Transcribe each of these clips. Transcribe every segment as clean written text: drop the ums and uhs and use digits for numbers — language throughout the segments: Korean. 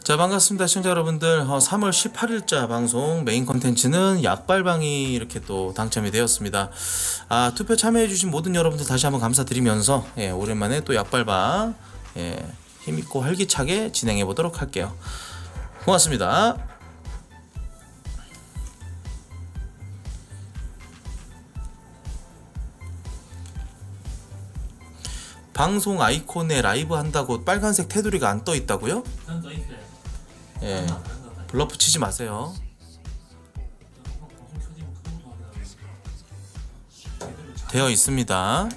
자, 반갑습니다. 시청자 여러분들. 3월 18일자 방송 메인 컨텐츠는 약발방이 이렇게 또 당첨이 되었습니다. 투표 참여해주신 모든 여러분들 다시 한번 감사드리면서, 오랜만에 또 약발방, 힘있고 활기차게 진행해 보도록 할게요. 고맙습니다. 방송 아이콘에 라이브 한다고 빨간색 테두리가 안 떠 있다고요? 예, 블러프 치지 마세요. 되어 있습니다.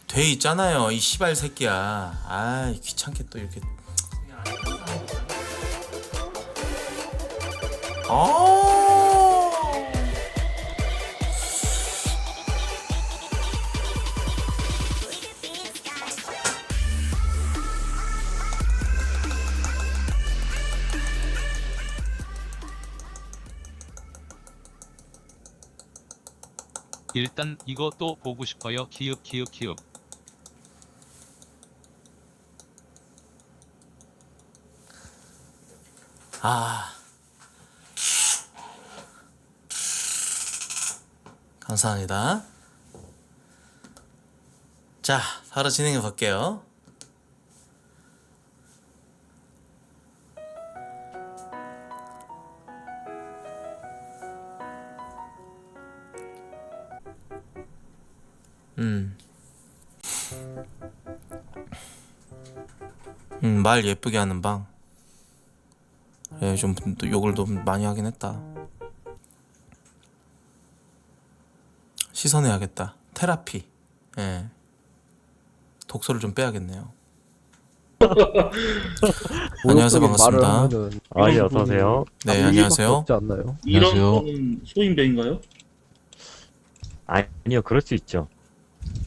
돼 있잖아요, 이 시발 새끼야. 아이, 귀찮게 또 이렇게. 일단 이거 또 보고 싶어요. 키읔. 감사합니다. 자, 바로 진행해 볼게요. 말 예쁘게 하는 방. 좀 또 욕을 좀 많이 하긴 했다. 씻어내야겠다. 테라피. 독소를 좀 빼야겠네요. 안녕하세요, 반갑습니다. 예, 어서오세요. 네, 안녕하세요. 없지 않나요? 이런 안녕하세요. 거는 소인배인가요? 아니요, 그럴 수 있죠.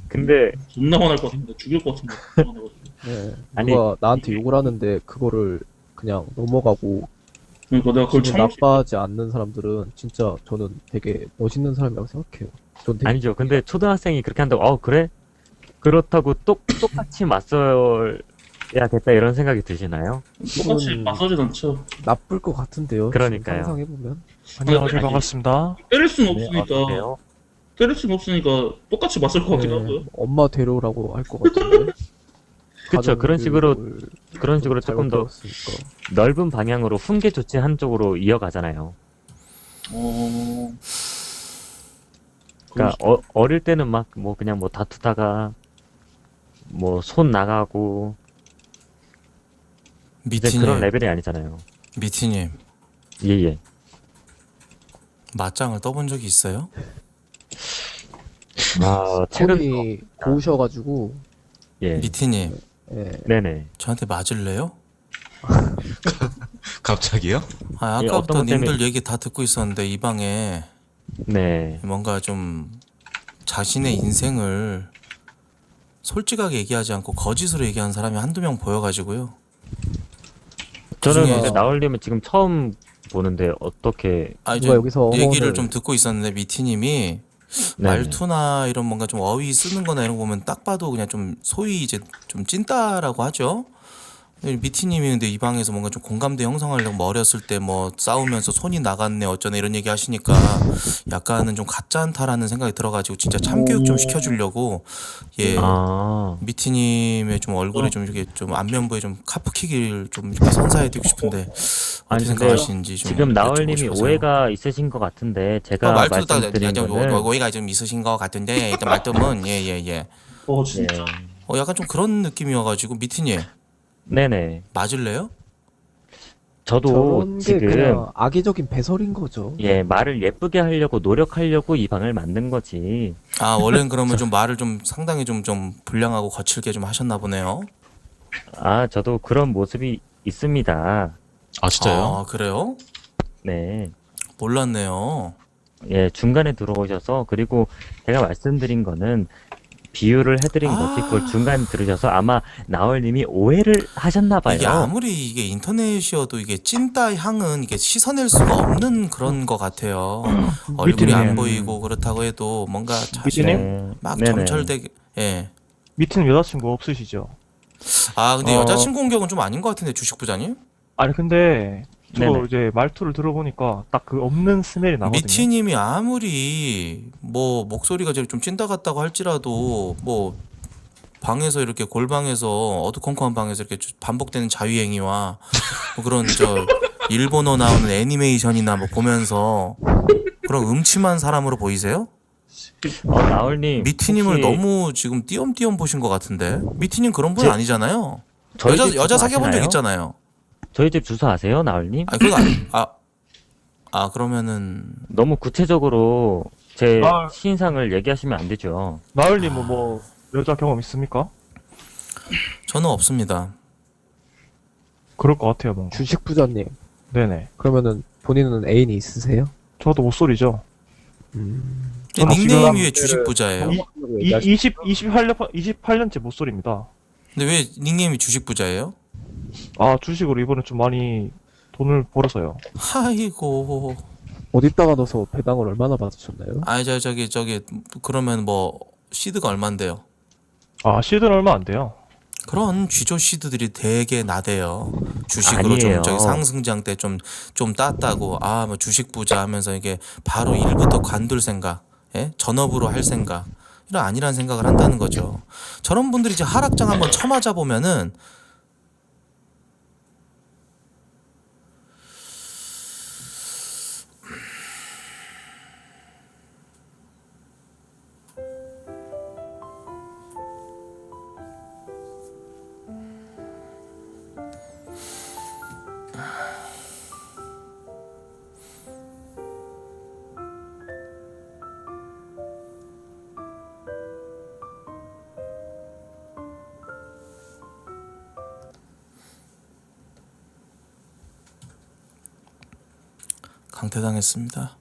근데, 존나 화날 것 같은데 죽일 것 같은데 화나가지고. 네. 아니, 누가 나한테 욕을 하는데 그거를 그냥 넘어가고 그러니까 내가 그걸 기분 참을 수 나빠하지 않는 사람들은 진짜 저는 되게 멋있는 사람이라고 생각해요. 전 되게 아니죠. 근데 초등학생이 그렇게 한다고, 그래? 그렇다고 똑같이 맞서야겠다 이런 생각이 드시나요? 똑같이 기분 맞서진 않죠. 나쁠 것 같은데요. 그러니까요. 상상해보면. 안녕하세요, 네, 반갑습니다. 때릴 수는 네, 없으니까 어서오세요. 때릴 수는 없으니까 똑같이 맞설 것 같기도 네, 하고요. 엄마 데려오라고 할 것 같은데. 그쵸. 그런 식으로 잘못 조금 더 배웠으니까. 넓은 방향으로 훈계 조치 한쪽으로 이어가잖아요. 어... 그러니까 어릴 때는 막 뭐 그냥 뭐 다투다가 뭐 손 나가고 이제 그런 미티님, 레벨이 아니잖아요. 미티님, 예예. 맞짱을 떠본 적이 있어요? 최근 손이 고우셔가지고 예. 미티님, 예, 네네. 저한테 맞을래요? 갑자기요? 예, 아까부터 어떤 것 때문에- 님들 얘기 다 듣고 있었는데 이 방에 네. 뭔가 좀 자신의 인생을 솔직하게 얘기하지 않고 거짓으로 얘기하는 사람이 한두 명 보여가지고요. 저는 그중에- 이제 나올님은 지금 처음 보는데 어떻게 아니, 누가 저 여기서 얘기를 어머니를- 좀 듣고 있었는데 미티님이 네네. 말투나 이런 뭔가 좀 어휘 쓰는 거나 이런 거 보면 딱 봐도 그냥 좀 소위 이제 좀 찐따라고 하죠. 미티님이 근데 이 방에서 뭔가 좀 공감대 형성하려고 뭐 어렸을 때 뭐 싸우면서 손이 나갔네 어쩌네 이런 얘기 하시니까 약간은 좀 가짜 한타라는 생각이 들어가지고 진짜 참교육 좀 시켜주려고 미티님의 좀 얼굴에 좀 이렇게 좀 안면부에 좀 카프킥을 좀 이렇게 선사해드리고 싶은데 아니, 어떻게 근데 생각하시는지 좀 지금 여쭤보고 나올님이 싶어서요. 오해가 있으신 것 같은데 제가 말투도 딱 말씀드린 거는 오해가 좀 있으신 것 같은데 일단 말씀은 예예예. 진짜. 예. 약간 좀 그런 느낌이어가지고 미티님 네네. 맞을래요? 저도 저런 게 지금 그냥 악의적인 배설인 거죠. 예 말을 예쁘게 하려고 노력하려고 이 방을 만든 거지. 원래는 그러면 좀 말을 좀 상당히 좀 불량하고 거칠게 좀 하셨나 보네요. 저도 그런 모습이 있습니다. 아 진짜요? 그래요? 네. 몰랐네요. 예, 중간에 들어오셔서 그리고 제가 말씀드린 거는 비유를 해드린 거지 그걸 중간에 들으셔서 아마 나얼님이 오해를 하셨나봐요. 이게 아무리 이게 인터넷이어도 이게 찐따 향은 이게 씻어낼 수가 없는 그런 것 같아요. 얼굴이 안 미팅이에요. 보이고 그렇다고 해도 뭔가 자신 미팅이요? 막 네네. 점철되게 예. 밑에는 여자친구 없으시죠? 아 근데 어. 여자친구 공격은 좀 아닌 것 같은데 주식 부자님? 아니 근데 저거 네네. 이제 말투를 들어보니까 딱 그 없는 스멜이 나거든요. 미티님이 아무리 뭐 목소리가 좀 찐따 같다고 할지라도 뭐 방에서 이렇게 골방에서 어두컴컴한 방에서 이렇게 반복되는 자유행위와 뭐 그런 저 일본어 나오는 애니메이션이나 뭐 보면서 그런 음침한 사람으로 보이세요? 나얼님 미티님을 혹시 너무 지금 띄엄띄엄 보신 것 같은데 미티님 그런 분 제- 아니잖아요. 저희 집 여자 주소 사귀어본 적 아시나요? 있잖아요. 저희 집 주소 아세요, 나얼님? 아 그건 그러면은 너무 구체적으로 제 아. 신상을 얘기하시면 안 되죠. 나을님은 뭐 여자 경험 있습니까? 저는 없습니다. 그럴 것 같아요, 뭔가. 주식 부자님, 네네. 그러면은 본인은 애인이 있으세요? 저도 목소리죠. 저는 닉네임이 왜 지금 주식 부자예요? 28년째 목소리입니다. 근데 왜 닉네임이 주식 부자예요? 아, 주식으로 이번에 좀 많이 돈을 벌어서요. 아이고. 어디다가 넣어서 배당을 얼마나 받으셨나요? 아니 저기 그러면 뭐 시드가 얼만데요? 아, 시드는 얼마 안 돼요. 그런 쥐조 시드들이 되게 나대요. 주식으로 좀 아니에요. 저기 상승장 때 좀 땄다고 뭐 주식 부자 하면서 이게 바로 일부터 관둘 생각, 예? 전업으로 할 생각 이런 아니란 생각을 한다는 거죠. 저런 분들이 이제 하락장 한번 쳐맞아 보면은 강퇴당했습니다.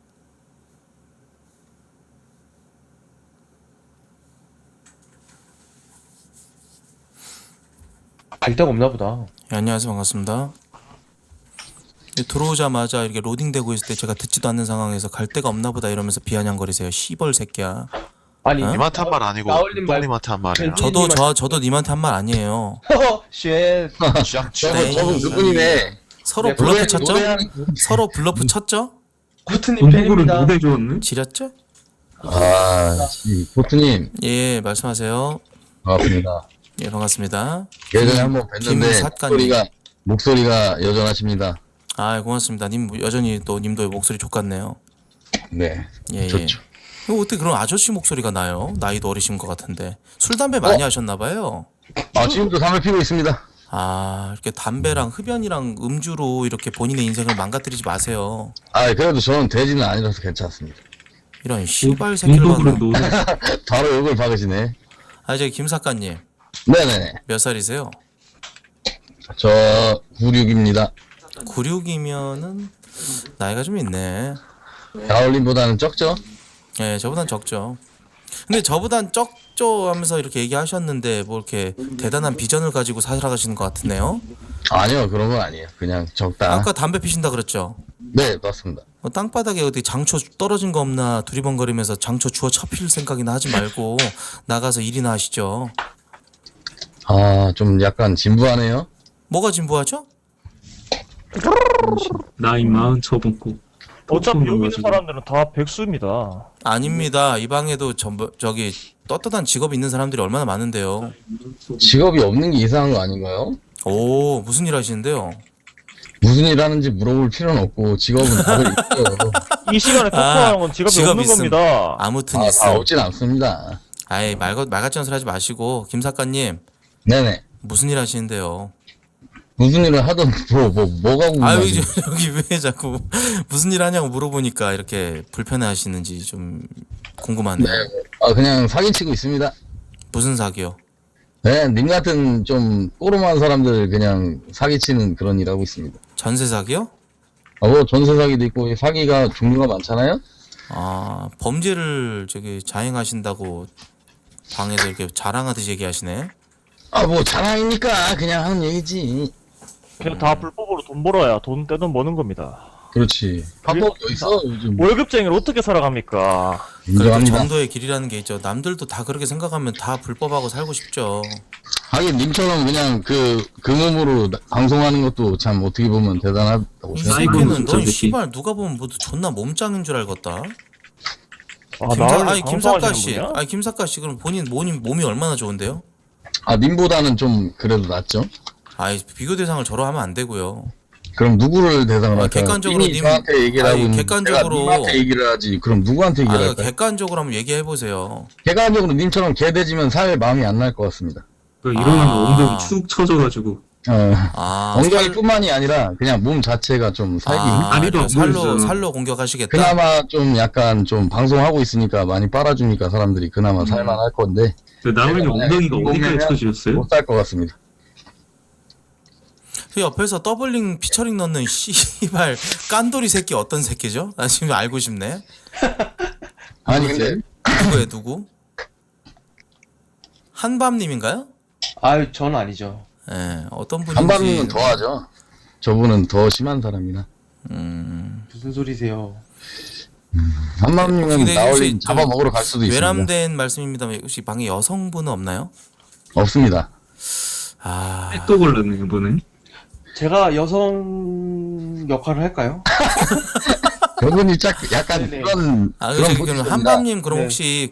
갈 데가 없나 보다. 예, 안녕하세요. 반갑습니다. 들어오자마자 이렇게 로딩되고 있을 때 제가 듣지도 않는 상황에서 갈 데가 없나 보다 이러면서 비아냥거리세요. 시벌 새끼야. 아니, 어? 님한테 한 말 아니고 나올림 말- 똥님한테 한 말이야. 저도 님한테 한 말 아니에요. 쉣. 네. 저분 누군이네. 서로 네, 블러프 노래- 쳤죠? 노래하는 서로 블러프 쳤죠? 코트님 팬입니다. 지렸죠? 보트님 예, 말씀하세요. 반갑습니다. 예, 반갑습니다. 예전에 한번 뵀는데 김사관님. 목소리가 여전하십니다. 아, 고맙습니다. 님 여전히 또 님도 목소리 족같네요. 네, 예, 좋죠. 예. 어떻게 그런 아저씨 목소리가 나요? 나이도 어리신 것 같은데 술 담배 많이 하셨나 봐요. 지금도 담배 피고 있습니다. 이렇게 담배랑 흡연이랑 음주로 이렇게 본인의 인생을 망가뜨리지 마세요. 그래도 저는 돼지는 아니라서 괜찮습니다. 이런 씨발 새끼를 봤나. 바로 욕을 박으시네. 저기 김 작가님 네네네. 몇 살이세요? 저 96입니다. 96이면은 나이가 좀 있네. 나올림보다는 적죠? 예, 저보단 적죠. 근데 저보단 적죠 하면서 이렇게 얘기하셨는데 뭐 이렇게 대단한 비전을 가지고 살아가시는 것 같으네요. 아니요, 그런 건 아니에요. 그냥 적다. 아까 담배 피신다 그랬죠? 네, 맞습니다. 땅바닥에 어디 장초 떨어진 거 없나 두리번거리면서 장초 주워 쳐필 생각이나 하지 말고 나가서 일이나 하시죠. 좀 약간 진부하네요. 뭐가 진부하죠? 나이 40 어차피 여기 있는 사람들은 다 백수입니다. 아닙니다. 이 방에도 저기 떳떳한 직업이 있는 사람들이 얼마나 많은데요. 직업이 없는 게 이상한 거 아닌가요? 오, 무슨 일 하시는데요? 무슨 일 하는지 물어볼 필요는 없고 직업은 다들 있어요. 이 시간에 토크하는 건 직업이 직업 없는 있음. 겁니다. 아무튼 다 있어. 없진 않습니다. 아이 말 같지 않은 소리 하지 마시고 김 작가님 네네. 무슨 일 하시는데요? 무슨 일을 하든 뭐가 아 궁금하지? 여기 왜 자꾸 무슨 일 하냐고 물어보니까 이렇게 불편해하시는지 좀 궁금하네요. 그냥 사기치고 있습니다. 무슨 사기요? 네, 님 같은 좀 꼬름한 사람들 그냥 사기치는 그런 일 하고 있습니다. 전세 사기요? 뭐 전세 사기도 있고 사기가 종류가 많잖아요. 범죄를 저기 자행하신다고 방에서 이렇게 자랑하듯이 얘기하시네. 아, 뭐 자랑이니까 그냥 하는 얘기지. 그냥 다 불법으로 돈 벌어야 돈 떼돈 버는 겁니다. 그렇지. 합법이 어딨어 요즘. 월급쟁이를 어떻게 살아갑니까? 그래도 인정합니다. 정도의 길이라는 게 있죠. 남들도 다 그렇게 생각하면 다 불법하고 살고 싶죠. 하긴 님처럼 그냥 그 몸으로 방송하는 것도 참 어떻게 보면 대단하다고 이 생각합니다. 새끼는 진짜 넌 새끼. 씨발 누가 보면 모두 존나 몸짱인 줄 알겠다. 아, 나를 김사까 방송하시는 씨, 분이야? 김사까 씨 그럼 본인 몸이 얼마나 좋은데요? 아, 님보다는 좀 그래도 낫죠? 비교 대상을 저로 하면 안 되고요. 그럼 누구를 대상으로 할까요? 객관적으로 이미 님- 저한테 얘기를 하고 있는데 객관적으로- 제가 님한테 얘기를 하지. 그럼 누구한테 얘기를 할까요? 객관적으로 한번 얘기해 보세요. 객관적으로 님처럼 개돼지면 살 마음이 안 날 것 같습니다. 일어나면 아. 엉덩이 축 처져가지고 엉덩이뿐만이 아니라 그냥 몸 자체가 좀 살기 다리도 안 보이잖아. 살로 공격하시겠다. 그나마 좀 약간 좀 방송하고 있으니까 많이 빨아주니까 사람들이 그나마 살만할 건데 나은이 제가 엉덩이가 만약에 어디까지 보면은 처지셨어요? 못 살 것 같습니다. 그 옆에서 더블링 피처링 넣는 씨발 깐돌이 새끼 어떤 새끼죠? 나 지금 알고 싶네. 아니 근데 누구예요, 누구? 한밤님인가요? 아유, 전 아니죠. 예, 어떤 분인지. 한밤님은 더하죠. 저분은 더 심한 사람이라. 무슨 소리세요? 한밤님은 혹시 나올린 혹시 잡아먹으러 갈 수도 있습니다. 외람된 말씀입니다만 혹시 방에 여성분은 없나요? 없습니다. 또 걸렸네 이번에. 제가 여성 역할을 할까요? 저분이 약간 네네. 그런 그럼 포지션이라. 한밤님 그럼 네. 혹시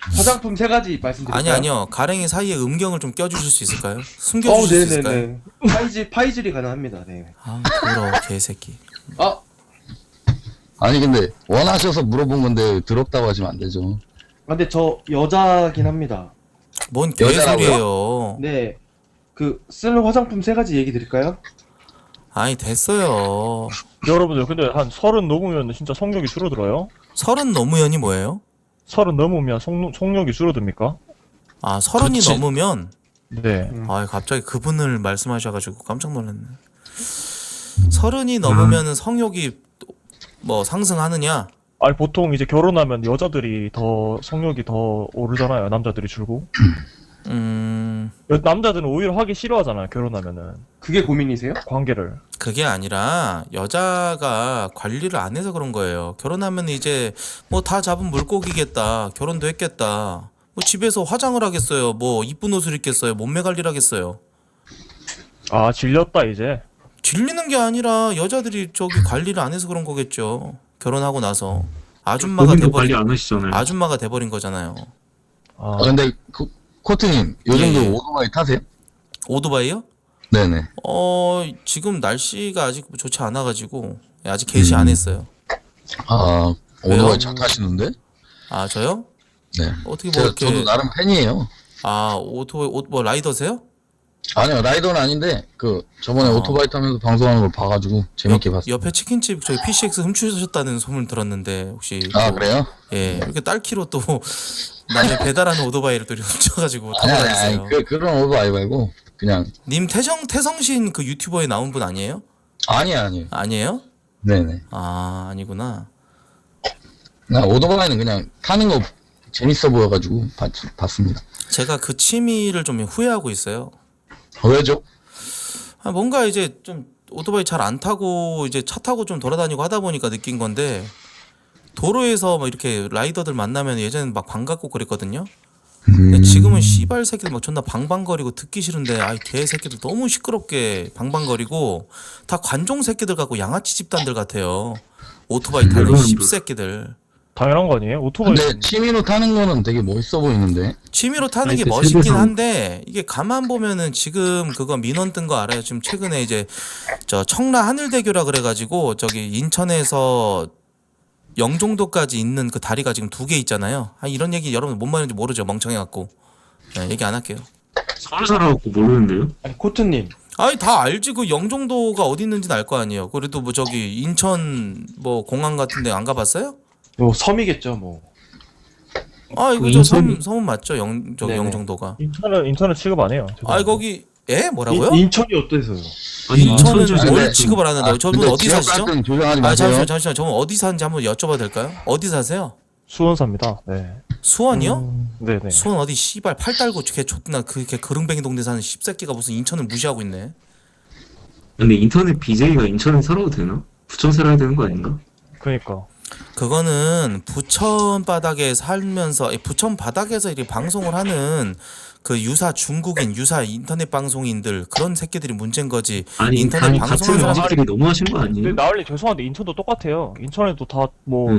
화장품 3가지 말씀드릴까요? 아니요 가랭이 사이에 음경을 좀 껴주실 수 있을까요? 숨겨주실 수 있을까요? 네네네. 파이즐이 가능합니다. 네. 더러워 개새끼. 아, 아니 근데 원하셔서 물어본 건데 더럽다고 하시면 안 되죠. 근데 저 여자긴 합니다. 뭔 여자라고요? 개소리예요. 네. 쓰는 화장품 3가지 얘기 드릴까요? 아니 됐어요. 여러분들 근데 한 30 넘으면 진짜 성욕이 줄어들어요? 30 노무현이 뭐예요? 30 넘으면 성욕이 줄어듭니까? 30이 그치. 넘으면 네. 갑자기 그분을 말씀하셔가지고 깜짝 놀랐네. 30이 넘으면 성욕이 뭐 상승하느냐? 아니 보통 이제 결혼하면 여자들이 더 성욕이 더 오르잖아요. 남자들이 줄고. 남자들은 오히려 하기 싫어하잖아요. 결혼하면은 그게 고민이세요? 관계를. 그게 아니라 여자가 관리를 안 해서 그런 거예요. 결혼하면 이제 뭐 다 잡은 물고기겠다. 결혼도 했겠다. 뭐 집에서 화장을 하겠어요. 뭐 이쁜 옷을 입겠어요. 몸매 관리를 하겠어요. 질렸다 이제. 질리는 게 아니라 여자들이 관리를 안 해서 그런 거겠죠. 결혼하고 나서 아줌마가 본인도 관리 돼버린 안 하시잖아요. 아줌마가 돼버린 거잖아요. 근데 코트님 요즘도 예. 오토바이 타세요? 오토바이요? 네네. 지금 날씨가 아직 좋지 않아가지고 아직 개시 안 했어요. 오토바이 왜요? 잘 타시는데? 저요? 네. 어떻게 뭐 이렇게 저도 나름 팬이에요. 뭐 라이더세요? 아니요 라이더는 아닌데 저번에 오토바이 타면서 방송하는 걸 봐가지고 재밌게 봤어요. 옆에 치킨집 저희 PCX 훔치셨다는 소문을 들었는데 혹시 그래요? 예 이렇게 딸키로 또 남의 배달하는 오토바이를 또 이렇게 훔쳐가지고 타고 다니세요. 그런 오토바이 말고 그냥 님 태성신 그 유튜버에 나온 분 아니에요? 아니에요. 아니에요? 네네. 아니구나. 나 오토바이는 그냥 타는 거 재밌어 보여가지고 봤습니다. 제가 그 취미를 좀 후회하고 있어요. 왜죠? 뭔가 이제 좀 오토바이 잘 안 타고 이제 차 타고 좀 돌아다니고 하다 보니까 느낀 건데 도로에서 막 이렇게 라이더들 만나면 예전엔 막 반갑고 그랬거든요. 근데 지금은 씨발 새끼들 막 존나 방방거리고 듣기 싫은데 개 새끼들 너무 시끄럽게 방방거리고 다 관종 새끼들 같고 양아치 집단들 같아요. 오토바이 타는 씹새끼들. 당연한 거 아니에요? 오토바이. 근데 취미로 타는 거는 되게 멋있어 보이는데. 취미로 타는 아니, 게 그 멋있긴 세계상- 한데 이게 가만 보면은 지금 그거 민원 뜬 거 알아요? 지금 최근에 이제 청라 하늘대교라 그래가지고 인천에서 영종도까지 있는 그 다리가 지금 2개 있잖아요. 이런 얘기 여러분 뭔 말인지 모르죠? 멍청해갖고. 얘기 안 할게요. 서울 살아갖고 모르는데요? 아니, 코트님. 다 알지. 그 영종도가 어디 있는지는 알 거 아니에요. 그래도 뭐 인천 뭐 공항 같은데 안 가봤어요? 섬이겠죠, 뭐. 이거 섬 맞죠? 네네. 영종도가. 인천은 취급 안 해요. 거기 뭐라고요? 인천이 어때서요? 아니 인천은 인천 뭘 근데- 취급을 하는데요? 저분 근데 어디 지역 사시죠? 갈등 조정하지 마세요. 잠시만. 저분 어디 사는지 한번 여쭤봐도 될까요? 어디 사세요? 수원사입니다. 네. 수원이요? 네네. 수원 어디 씨발 팔 달고 걔 좆나 그걔 그릉뱅이 동네 사는 씹새끼가 무슨 인천을 무시하고 있네. 근데 인터넷 BJ가 인천에 살아도 되나? 부천 살아야 되는 거 아닌가? 그니까. 그거는 부천 바닥에 살면서 부천 바닥에서 이렇게 방송을 하는 그 유사 중국인 유사 인터넷 방송인들 그런 새끼들이 문제인 거지. 아니 인터넷 아니 방송하는 같은 사람들이 BJ들이 너무 하신 거 근데 아니에요? 나얼리 죄송한데 인천도 똑같아요. 인천에도 다뭐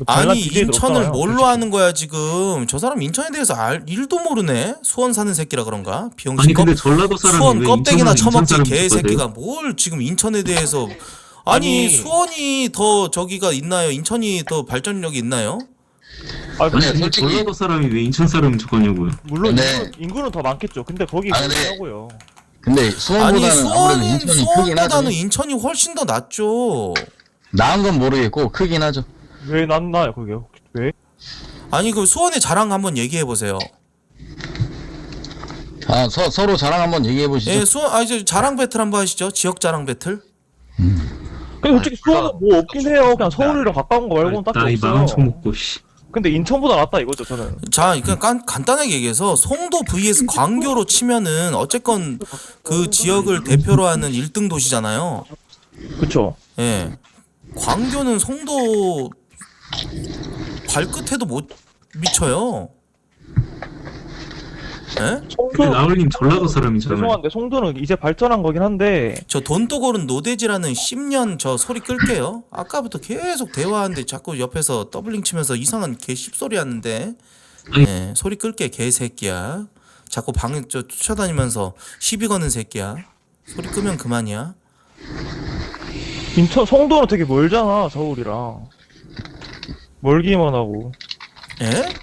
아니 인천을 뭘로 하는 거야 지금. 저 사람 인천에 대해서 일도 모르네. 수원 사는 새끼라 그런가? 아니 비용신 근데 전라도 사람이 수원 왜 껍데기나 인천 처먹지 사람 개새끼가 뭘 지금 인천에 대해서 아니 수원이 더 저기가 있나요? 인천이 더 발전력이 있나요? 아 아니 근데 근데 솔직히- 전라도 사람이 왜 인천 사람인 척하냐고요? 물론 네. 인구는 더 많겠죠. 근데 거기 아, 근데- 하고요. 근데 아니 수원보다는 아무래도 인천이 크긴 하죠. 수원보다는 인천이 훨씬 더 낫죠. 나은 건 모르겠고 크긴 하죠. 왜 낫나요 그게? 왜? 아니 그 수원의 자랑 한번 얘기해 보세요. 아 서로 자랑 한번 얘기해 보시죠. 예, 수원 이제 자랑 배틀 한번 하시죠. 지역 자랑 배틀. 근데 솔직히 수원은 뭐 없긴 해요. 그냥 서울이랑 가까운 거 말고는 딱히 나이 없어요. 망한 척 먹고 씨. 근데 인천보다 낫다 이거죠 저는. 자, 그냥 간단하게 얘기해서 송도 vs 광교로 치면은 어쨌건 그 지역을 대표로 하는 1등 도시잖아요. 그쵸. 예. 광교는 송도 발끝에도 못 미쳐요. 예? 근데 송도 나얼님 전라도 사람이잖아요. 죄송한데 송도는 이제 발전한 거긴 한데 저 돈또고른 노대지라는 10년 저 소리 끌게요. 아까부터 계속 대화하는데 자꾸 옆에서 더블링 치면서 이상한 개 씹소리 하는데. 아니. 예, 소리 끌게 개새끼야. 자꾸 방에 저 쫓아다니면서 시비 거는 새끼야. 소리 끄면 그만이야. 인천 송도는 되게 멀잖아 서울이랑. 멀기만 하고. 예?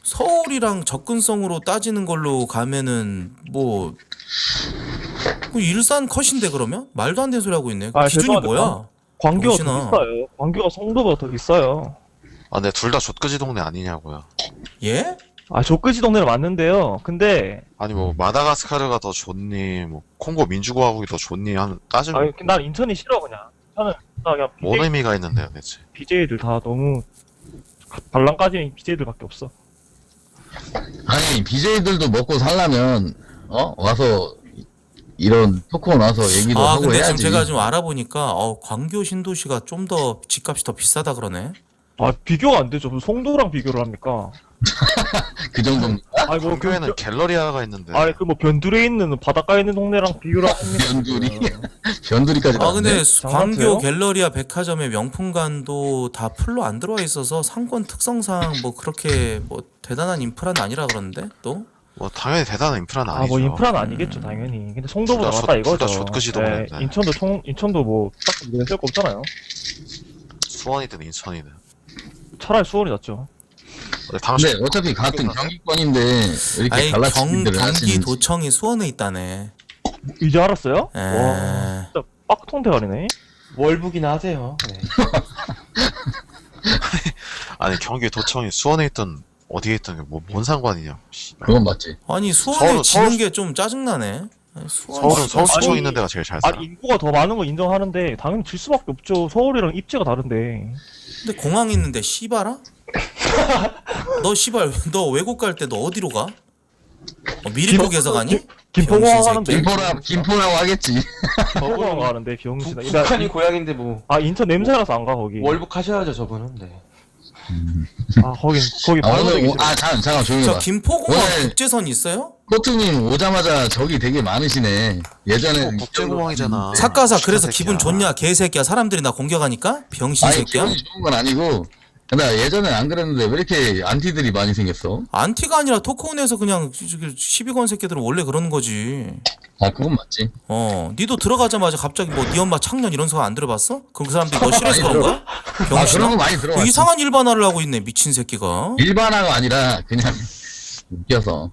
서울이랑 접근성으로 따지는 걸로 가면은 뭐 일산 컷인데 그러면? 말도 안 되는 소리 하고 있네. 아, 기준이 죄송한데, 뭐야? 광교가 더 정신아. 비싸요. 광교가 송도보다 더 비싸요. 아, 근데 둘 다 족끄지 동네 아니냐고요. 예? 아 족끄지 동네는 맞는데요. 근데 아니 뭐 마다가스카르가 더 좋니, 뭐 콩고 민주공화국이 더 좋니 하는 따지면 아니 난 인천이 싫어 그냥. 저는 그냥 뭔 의미가 있는데요, 대체. BJ들 다 너무 발랑 까지는 BJ들밖에 없어. 아니 BJ들도 먹고 살려면 와서 이런 토크온 와서 얘기도 아 하고 근데 해야지. 지금 제가 좀 알아보니까 광교 신도시가 좀 더 집값이 더 비싸다 그러네. 아 비교가 안 되죠. 무슨 송도랑 비교를 합니까? 그 정도입니다. 아니 뭐 학교에는 갤러리아가 있는데. 아니 그 뭐 변두리에 있는 바닷가에 있는 동네랑 비교를 합니까? 변두리? 변두리까지 아 근데 나왔네. 광교 갤러리아 백화점의 명품관도 다 풀로 안 들어와 있어서 상권 특성상 뭐 그렇게 뭐 대단한 인프라는 아니라 그러는데 또? 뭐 당연히 대단한 인프라는 아니죠. 뭐 인프라는 아니겠죠 당연히. 근데 송도보다 둘 다 낫다 둘 이거죠. 다 족끄지 예, 동네인데. 인천도 뭐 딱 얘기할 거 없잖아요. 수원이든 인천이든. 차라리 수원이 낫죠. 근데 당신 근데 어차피 같은 경기권인데 이렇게 아니 갈라치기들을 하시는지. 경기도청이 수원에 있다네. 이제 알았어요? 에... 와 진짜 빡통 대가리네. 월북이나 하세요. 네. 아니 경기도청이 수원에 있든 어디에 있든 뭔 상관이냐. 씨발. 그건 맞지. 아니 수원에 서울- 지는 서울- 게 좀 짜증나네. 서울은 서울시청 아니, 있는 데가 제일 잘 살아. 아니 인구가 더 많은 거 인정하는데 당연히 질 수밖에 없죠. 서울이랑 입지가 다른데. 근데 공항 있는데 씨발아? 너 씨발 너 외국 갈 때 너 어디로 가? 미리국에서 가니? 김포공항 병신 하는데 김포라고 하겠지. 김포공항 가는데 비용신아. 북한이 고향인데 뭐 아 인천 냄새나서 안 가 거기. 월북 하셔야죠 저분은. 네. 아 거기 아, 바로 되기 오늘 싫어. 잠깐 조용히 저 봐. 김포공항 오늘- 국제선 있어요? 코트님 오자마자 적이 되게 많으시네. 예전에 국제공항이잖아. 사과사 그래서 새끼야. 기분 좋냐 개새끼야. 사람들이 나 공격하니까 병신 아니 새끼야. 기분이 좋은 건 아니고. 나 예전엔 안 그랬는데 왜 이렇게 안티들이 많이 생겼어? 안티가 아니라 토크온에서 그냥 시비건 새끼들은 원래 그러는 거지. 아 그건 맞지. 니도 들어가자마자 갑자기 뭐 네 엄마 창년 이런 소리 안 들어봤어? 그럼 그 사람들이 너 싫어서 그런 거야? 아 그런 병신아? 거 많이 들어봤지. 이상한 일반화를 하고 있네 미친 새끼가. 일반화가 아니라 그냥 웃겨서.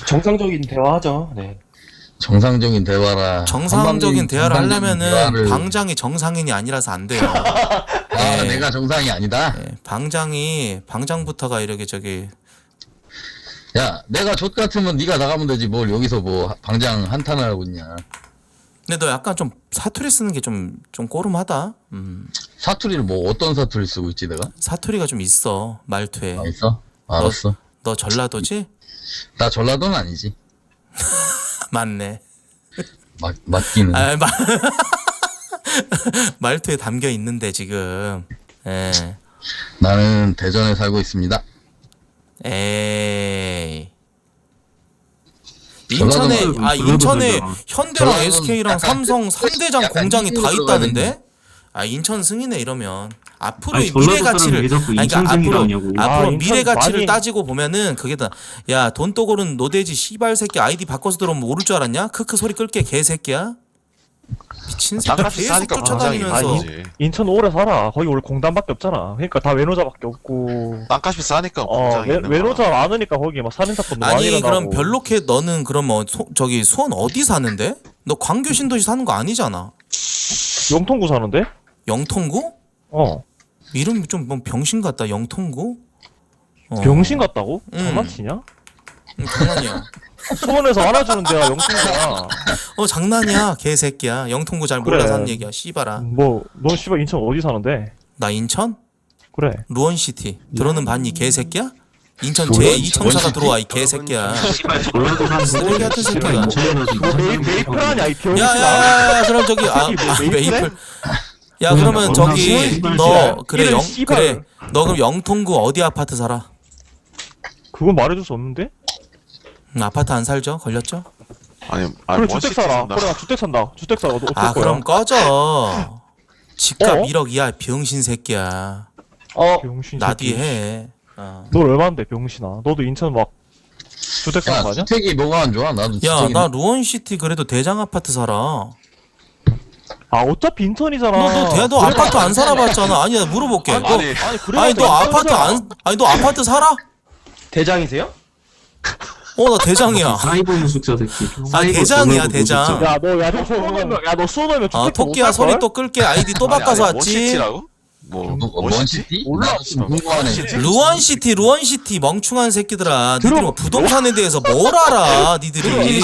정상적인 대화하죠. 네. 정상적인 대화라. 정상적인 대화를 하려면은 대화를- 방장이 정상인이 아니라서 안 돼요. 아 내가 정상이 아니다. 네, 방장부터가 이렇게 저기 야 내가 족 같으면 네가 나가면 되지 뭘 여기서 뭐 방장 한탄을 하고 있냐. 근데 너 약간 좀 사투리 쓰는 게 좀 꼬름하다. 사투리를 뭐 어떤 사투리 쓰고 있지 내가? 사투리가 좀 있어 말투에. 아 있어? 알았어. 너 전라도지? 나 전라도는 아니지. 맞네. 맞기는. 말투에 담겨 있는데 지금. 예. 나는 대전에 살고 있습니다. 에이. 전라도는 인천에 전라도잖아. 현대랑 전라도는 SK랑 약간 삼성 3대장 약간 공장이 다 이쪽으로 들어가야 있다는데? 아 인천 승이네 이러면. 앞으로의 아니, 전라도 미래 가치를 사람이 왜 자꾸 인천생이라 하냐고. 앞으로 인천 미래 가치를 많이- 따지고 보면은 그게 다 야 돈 떠고른 노돼지 씨발 새끼 아이디 바꿔서 들어오면 모를 줄 알았냐? 크크 소리 끌게 개새끼야. 미친 새끼 땅값이 계속 싸니까 공장이 쫓아다니면서 있는 거지. 인천 오래 살아. 거기 원래 공단밖에 없잖아. 그러니까 다 외노자밖에 없고. 땅값이 싸니까 공장이 있는 거야. 외노자 많으니까 거기 막 살인사건도 많이 아니 일어나고. 그럼 별로케 너는 그럼 뭐 저기 수원 어디 사는데? 너 광교 신도시 사는 거 아니잖아. 영통구 사는데? 영통구? 어. 이름이 좀 뭐 병신 같다. 영통구? 어. 병신 같다고? 음. 장난치냐? 장난이야. 수원에서 안아주는 데가 영통구야. 장난이야 개새끼야. 영통구 잘 그래. 몰라서 하는 얘기야 씨발아. 넌 씨발 인천 어디 사는데? 나 인천? 그래. 루원시티 들어는 봤니 개새끼야? 인천 루원? 제2청사가 들어와 이 개새끼야. 씨발 전라도 사는 쓰레기 같은 씨발 새끼가. 인천에 가서 뭐 메이플 아니야 이 병신아. 야야야 그럼 저기 메이플. 야 그러면 얼마나 저기 씨발 너 씨발. 그래 이런 영 씨발. 그래 너 그럼 영통구 어디 아파트 살아? 그건 말해줄 수 없는데? 아파트 안 살죠? 걸렸죠? 아니 그래 원시티 주택 살아. 산다. 그래 나 주택 산다. 주택 살아. 어떨 거야? 그럼 꺼져. 집값 어? 1억 이하 병신 새끼야. 병신 나 새끼. 뒤에 해. 너 얼마인데 병신아? 너도 인천 막 주택 사는 거 야 아니야? 주택이 뭐가 안 좋아? 나도 야, 주택이. 나 루원시티 그래도 대장 아파트 살아. 아 어차피 인천이잖아. 너 아파트 안 살아봤잖아. 아니, 나 물어볼게. 너, 아니 그래. 너 아파트 너 아파트 살아? 대장이세요? 나 대장이야. 사이버 무숙자 새끼. 사이버 대장이야, 전라도 대장. 무숙자. 야너 수원하면 주택 토끼야 소리 또 끌게. 아이디 또 바꿔서 왔지. 원시티라고? 뭐 원시티? 몰라. 나도 지금 궁금하네. 루원시티 멍충한 새끼들아. 니들이 뭐 부동산에 대해서 뭘 알아? 니들이. 비키니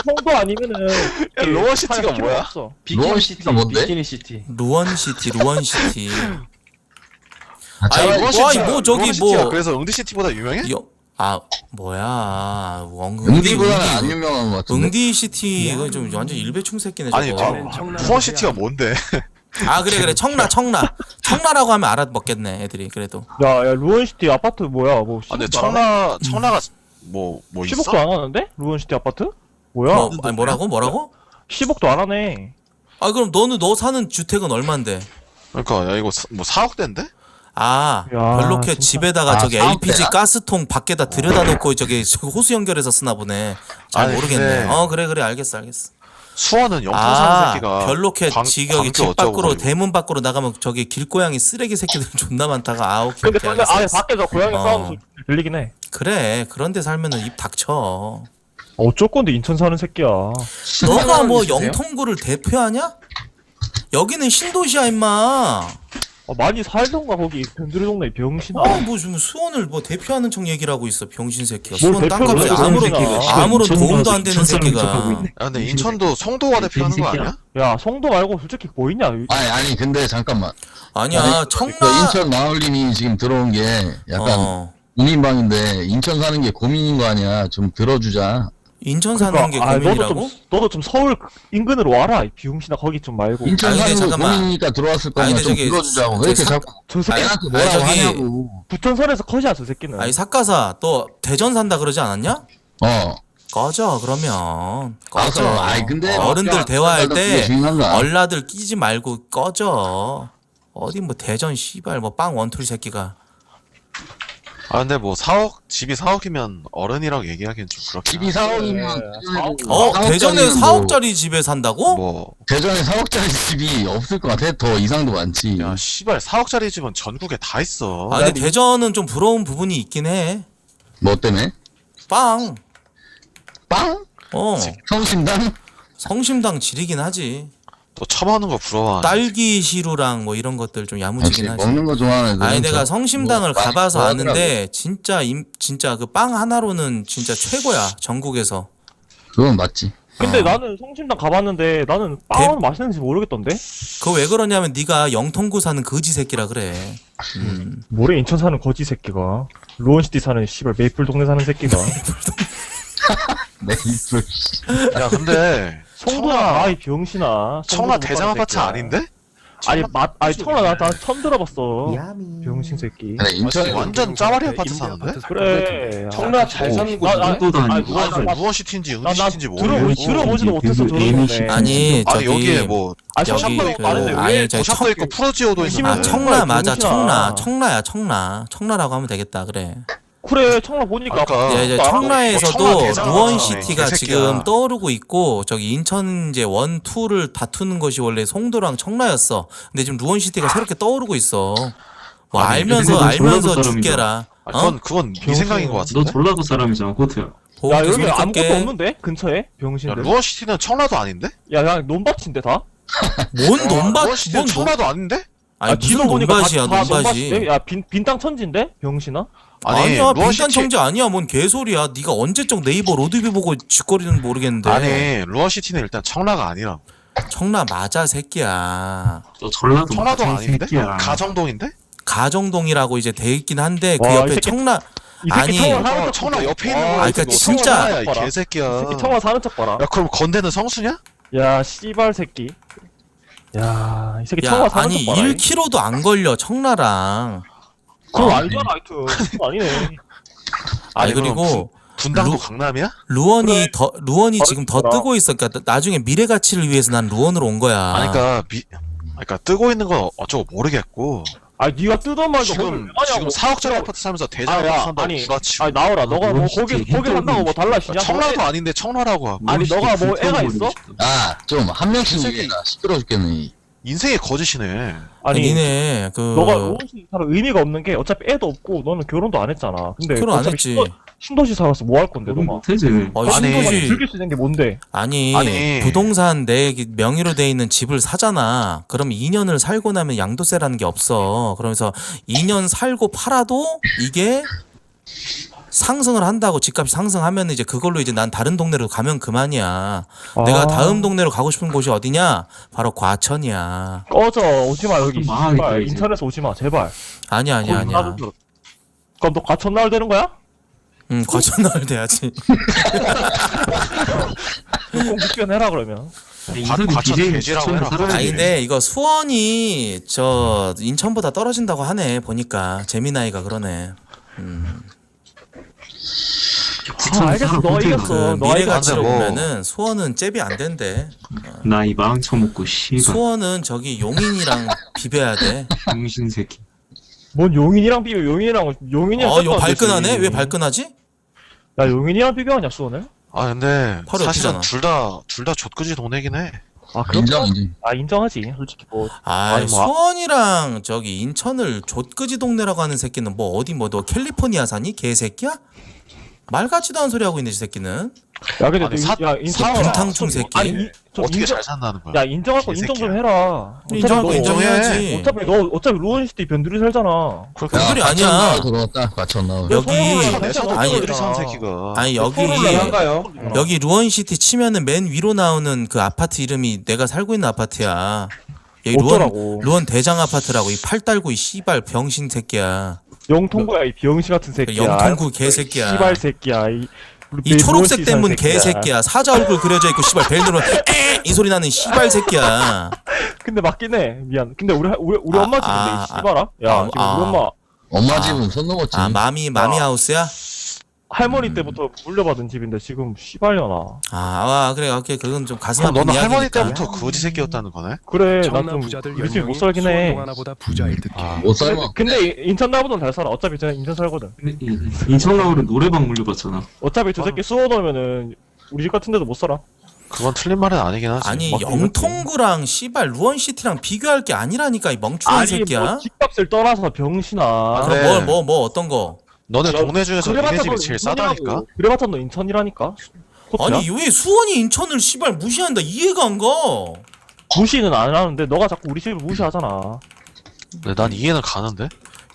성도 아니면은 야, 로어시티가 뭐야? 없어. 루원시티가 뭔데? 비키니시티. 루원시티. 차라리 뭐 저기 로어시티가 뭐. 그래서 응드시티보다 유명해? 뭐야. 응디보다는 안 유명한 것 같은데. 응디시티 이거 좀 완전 일배충 새끼네 아니 저거. 수원시티가 뭔데? 그래 청라라고 하면 알아먹겠네 애들이 그래도. 야 루원시티 아파트 뭐야? 뭐 근데 10억도 안 하나? 청라가 뭐 있어? 10억도 안 하는데? 루원시티 아파트? 뭐야? 뭐라고? 10억도 안 하네. 그럼 너 사는 주택은 얼만데? 그러니까 야 이거 뭐 4억대인데? 야, 별로케 진짜. 집에다가 저기 사업대야? LPG 가스통 밖에다 들여다 놓고 저기 호수 연결해서 쓰나 보네. 잘 아니, 모르겠네. 근데- 그래 알겠어. 수원은 영통 사는 새끼가 별로케 지격이 집 어쩌고 밖으로 거리고. 대문 밖으로 나가면 저기 길고양이 쓰레기 새끼들 존나 많다가 오케이 근데 오케이 근데 안에 알겠어. 밖에서 고양이 어. 싸우는 소리 들리긴 해. 그래 그런데 살면은 입 닥쳐. 어쩔 건데 인천 사는 새끼야. 너가 뭐 있으세요? 영통구를 대표하냐? 여기는 신도시야 임마. 많이 살던가 거기 변두리 동네 병신아. 뭐 좀 수원을 뭐 대표하는 척 얘기를 하고 있어 병신 새끼가. 뭘 수원 대표를 땅값이 해, 아무런 새끼가. 아무런 인천 도움도 가서 안 되는 인천 사람 새끼가. 척하고 있네. 야 근데 인천도 성도가 대표하는 거 아니야? 야 성도 말고 솔직히 뭐 있냐? 아니 근데 잠깐만. 아니야 아니, 청라. 그 인천 마을님이 지금 들어온 게 약간 이민방인데 인천 사는 게 고민인 거 아니야. 좀 들어주자. 인천 사는 게 그러니까, 고민이라고? 너도 좀 서울 인근으로 와라. 이 비용신아 거기 좀 말고. 인천 아니, 사는 거 잠깐만. 고민이니까 들어왔을 아니, 거면 근데 좀 저기 들어주자고. 왜 이렇게 사- 자꾸 저 새끼 애한테 아니, 뭐라고 저기- 하냐고. 부천선에서 컷이야 저 새끼는. 아니 사카사 또 대전 산다 그러지 않았냐? 꺼져 그러면 꺼져. 근데 어른들 막 대화할 그게 때 중요한가? 얼라들 끼지 말고 꺼져. 어디 뭐 대전 씨발 뭐 빵 원툴 새끼가. 근데 뭐 4억 집이 4억이면 어른이라고 얘기하기엔 좀 그렇긴 집이 하다. 4억이면 대전에 4억짜리 집에 산다고? 뭐 대전에 4억짜리 집이 없을 것 같아. 더 이상도 많지. 야 씨발 4억짜리 집은 전국에 다 있어. 근데 대전은 좀 부러운 부분이 있긴 해. 뭐 때문에? 빵. 빵? 성심당? 성심당 지리긴 하지. 또 처먹는 거 부러워. 딸기 시루랑 뭐 이런 것들 좀 야무지긴 하지. 먹는 거 좋아하는 애들은 아니 내가 저- 성심당을 뭐 가봐서 많이 아는데 진짜 그 빵 하나로는 진짜 최고야 전국에서. 그건 맞지. 근데 나는 성심당 가봤는데 나는 빵은 맛있는지 모르겠던데? 그거 왜 그러냐면 네가 영통구 사는 거지 새끼라 그래. 뭐래 인천 사는 거지 새끼가. 루원시티 사는 씨발 메이플 동네 사는 새끼가. 메이플. 야 근데 송도야 아이 병신아. 청라 대장 아파트 아닌데? 아니 청라 나 처음 들어봤어. 병신 새끼. 근데 인천에 완전 짜바리 아파트 사는데? 그래. 청라 잘 사는 곳. 또도 아니고. 루원시티인지 응시티인지 모르겠고. 들어보지도 못해서 에이미 들어보네. 아니 저기 여기에 뭐 아 여기 샵도 그 많은데 아니 왜 저기 도샵도 있고 프로지오도 있는데. 아 청라 맞아 병신아. 청라라고 하면 되겠다 그래. 그래 청라 보니까 그러니까. 예, 이제 청라 청라에서도 대장 루원시티가 개새끼야. 지금 떠오르고 있고 저기 인천 이제 1, 2를 다투는 것이 원래 송도랑 청라였어. 근데 지금 루원시티가 새롭게 떠오르고 있어. 뭐 아니, 알면서 근데 그건 알면서 전라도 죽게라. 그건 네 생각인 것 너 같은데? 전라도 사람이잖아, 코트야. 보고 야 여기 계속 아무것도 있을게. 없는데 근처에 야, 병신들. 루원시티는 청라도 아닌데? 야 그냥 논밭인데 다? 뭔 논밭? 루원시티는 뭔 논? 청라도 아닌데? 아니 무슨 뒤로 보니까 논밭이야 다 논밭이. 논밭인데? 야 빈땅 천지인데 병신아? 아니야 루원시티- 빈단 청지 아니야 뭔 개소리야. 네가 언제적 네이버 로드뷰 보고 짓거리는 모르겠는데. 아니 루원시티는 일단 청라가 아니라 청라 맞아 새끼야. 너 전라도 청라도 마찬가지 아닌데? 새끼야. 가정동인데? 가정동이라고 이제 돼 있긴 한데 그 와, 이 옆에 새끼- 청라 이 새끼 아니, 청라 사는 척 청라 옆에 있는 와, 거 아니, 그러니까 진짜- 야, 이 이 개새끼야. 새끼 청라 사는 척 봐라. 야 그럼 건대는 성수냐? 야 씨발 새끼. 야 이 새끼 야 청라 사는 아니 척 봐라. 1km도 안 걸려 청라랑. 그럼 아니잖아 하여튼. 그건 아니네. 아니 그럼 그리고 분당도 루- 강남이야? 루원이 그래. 루원이 지금 더 어렵더라. 뜨고 있어. 그러니까 나중에 미래 가치를 위해서 난 루원으로 온 거야. 아니 그러니까 뜨고 있는 건 어쩌고 모르겠고 아 네가 뜨던 말도 지금 거기를 왜 지금 하냐고. 4억짜리 아파트 살면서 대장 아, 야, 아파트 산다고 아니, 구라치고 아니 나와라. 너가 뭐 루원시티 거기 산다고 뭐 달라지냐? 청라도 아닌데 청라라고 하고 아니, 너가 뭐 애가 있어? 아, 좀 한 명씩 새끼. 얘기해라. 시끄러워 죽겠네. 인생의 거짓이네. 아니 아니 니네 그 너가 루원시 살아 의미가 없는 게 어차피 애도 없고 너는 결혼도 안 했잖아. 근데 결혼 안 어차피 했지. 신도시 살아서 뭐 할 건데 그럼 너가? 못해지. 아니, 신도시 즐길 수 있는 게 뭔데? 아니 부동산 내 명의로 돼 있는 집을 사잖아. 그럼 2년을 살고 나면 양도세라는 게 없어. 그러면서 2년 살고 팔아도 이게 상승을 한다고. 집값이 상승하면 이제 그걸로 이제 난 다른 동네로 가면 그만이야. 내가 다음 동네로 가고 싶은 곳이 어디냐? 바로 과천이야. 꺼져 오지마 여기 망하겠다, 씨발 이제. 인천에서 오지마 제발. 아니야. 그럼 너 과천 나올 되는 거야? 응, 과천 나올 돼야지. 꼭 묵변해라 그러면. 인터넷 과천 BJ 돼지라고 추천을 해라. 살아야 아니 돼. 근데 이거 수원이 저 인천보다 떨어진다고 하네. 보니까 재미나이가 그러네. 알겠어 너 이겼어. 그 너 미래 이겼어. 가치로 뭐. 보면은 수원은 잽이 안 된대. 나이 망 처먹고 씨발 수원은 저기 용인이랑 비벼야 돼. 병신 새끼. 뭔 용인이랑 비벼 용인이랑 이거 발끈하네? 왜 발끈하지? 야 용인이랑 비교하냐 수원을? 아 근데 팔이 사실은 어떻잖아. 둘 다 좆그지 동네긴 해. 아 그럼 인정, 인정. 아 인정하지 솔직히 뭐. 아, 아니, 뭐. 수원이랑 저기 인천을 좆끄지 동네라고 하는 새끼는 뭐 어디 뭐 너 캘리포니아 사니? 개새끼야? 말 같지도 않은 소리 하고 있네, 이 새끼는. 야 근데 아니, 야 인정. 분탕충 새끼. 아니 좀 어떻게 인정. 잘 산다는 거야? 야 인정할 거 인정 좀 개새끼야. 해라. 인정할 거 어차피 너- 인정해야지. 어차피 루원시티 변두리 살잖아. 그 소리 아니야. 들어왔다. 과천 나올. 여기 내서도 아니, 아니 산 새끼가. 아니 여기 한가요? 여기 루원시티 치면은 맨 위로 나오는 그 아파트 이름이 내가 살고 있는 아파트야. 여기 어쩌라고. 루원 대장 아파트라고. 이 팔 달고 이 씨발 병신 새끼야. 영통구야 이 병신 같은 새끼야. 영통구 개새끼야. 씨발 새끼야. 이 초록색 루원시 대문 사는 새끼야. 개새끼야. 사자 얼굴 그려져 있고 씨발 벨 누르면 이 소리 나는 씨발 새끼야. 근데 맞긴 해. 미안. 근데 우리 엄마 집인데 이 씨발아. 야 지금 우리 엄마 엄마 아. 집은 손 넘었지. 아 마미 하우스야? 할머니 때부터 물려받은 집인데 지금 씨발려나. 아 그래 오케이 그건 좀 가슴 그럼 아픈 너는 할머니 이야기니까. 때부터 거지 새끼였다는 거네? 그래 청라 나좀 부자들 우리 집못 10명이 살긴 해. 수원 하나보다 부자일 듯해. 못 살마. 근데 인천 나보다 잘 살아. 어차피 저는 인천 살거든. 근데 인천 나오는 노래방 물려봤잖아. 어차피 저 새끼 수원 오면은 우리 집 같은 데도 못 살아. 그건 틀린 말은 아니긴 하지. 아니 맞긴 영통구랑 씨발 루원시티랑 비교할 게 아니라니까 이 멍청한 새끼야. 뭐 집값을 떠나서 병신아. 아, 그래. 그럼 뭐 어떤 거? 너네 야, 동네 중에서 니네 집이 너 제일 인천이라고. 싸다니까? 그래봤자 너 인천이라니까. 코트야? 아니 왜 수원이 인천을 씨발 무시한다 이해가 안 가. 무시는 안 하는데 너가 자꾸 우리 집을 무시하잖아. 근데 난 이해는 가는데?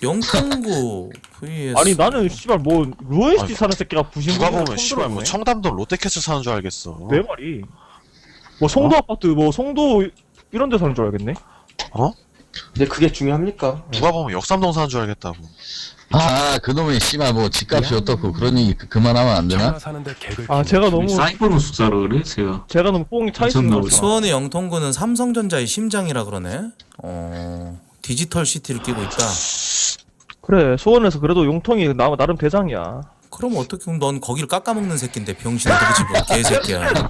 영통구 vs 아니 나는 씨발 뭐 루엔시티 사는 새끼가 부신 누가 분이랑 보면 처음 씨발 뭐 들어보네. 청담동 롯데캐슬 사는 줄 알겠어. 내 말이 뭐 송도 아파트 뭐 송도 이런 데 사는 줄 알겠네. 근데 그게 중요합니까? 누가 보면 역삼동 사는 줄 알겠다고. 아, 그놈의 씨발 뭐 집값이 어떻고 그런 얘기 그만하면 안 되나? 아 제가 너무 사이버노 숫자라 그래 제가 너무 뽕이 차 있는 미쳤나 거지. 보다. 수원의 영통구는 삼성전자의 심장이라 그러네. 디지털 시티를 끼고 있다. 그래 수원에서 그래도 용통이 나름 대장이야. 그럼 어떻게 그럼 넌 거기를 깎아먹는 새끼인데 병신아 너그 집은 개새끼야.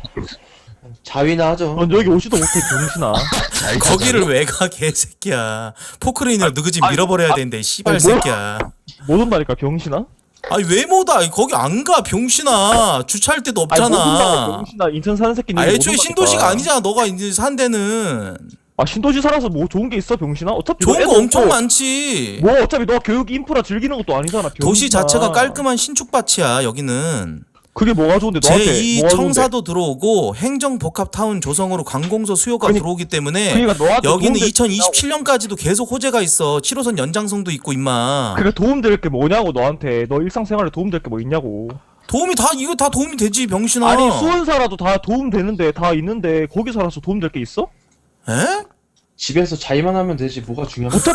자위나 하죠. 넌 여기 오지도 못해 병신아. 거기를 왜 가 개새끼야. 포크레인으로 너그 집 밀어버려야 되는데 씨발 아니, 뭐? 새끼야. 못 온다니까 병신아. 아니 왜 못 와? 거기 안 가 병신아. 주차할 데도 아니 못 온다고 없잖아. 병신아. 인천 사는 새끼는 아 못 애초에 온다니까. 신도시가 아니잖아. 너가 이제 산 데는. 아 신도시 살아서 뭐 좋은 게 있어 병신아? 어차피 좋은 너 거 애들 엄청 없고, 많지. 뭐 어차피 너 교육 인프라 즐기는 것도 아니잖아. 도시 병신아. 자체가 깔끔한 신축밭이야 여기는. 그게 뭐가 좋은데 너한테 제2 뭐가 청사도 들어오고 행정복합타운 조성으로 관공서 수요가 그니- 들어오기 때문에 좋은데? 그러니까 너한테 여기는 도움될 게 2027년까지도 계속 호재가 있어. 7호선 연장성도 있고 임마. 그게 도움될 게 뭐냐고 너한테. 너 일상생활에 도움될 게 뭐 있냐고. 도움이 다 이거 다 도움이 되지 병신아. 아니 수원 살아도 다 도움 되는데 다 있는데 거기 살아서 도움 될 게 있어? 에? 집에서 자위만 하면 되지 뭐가 중요합니까?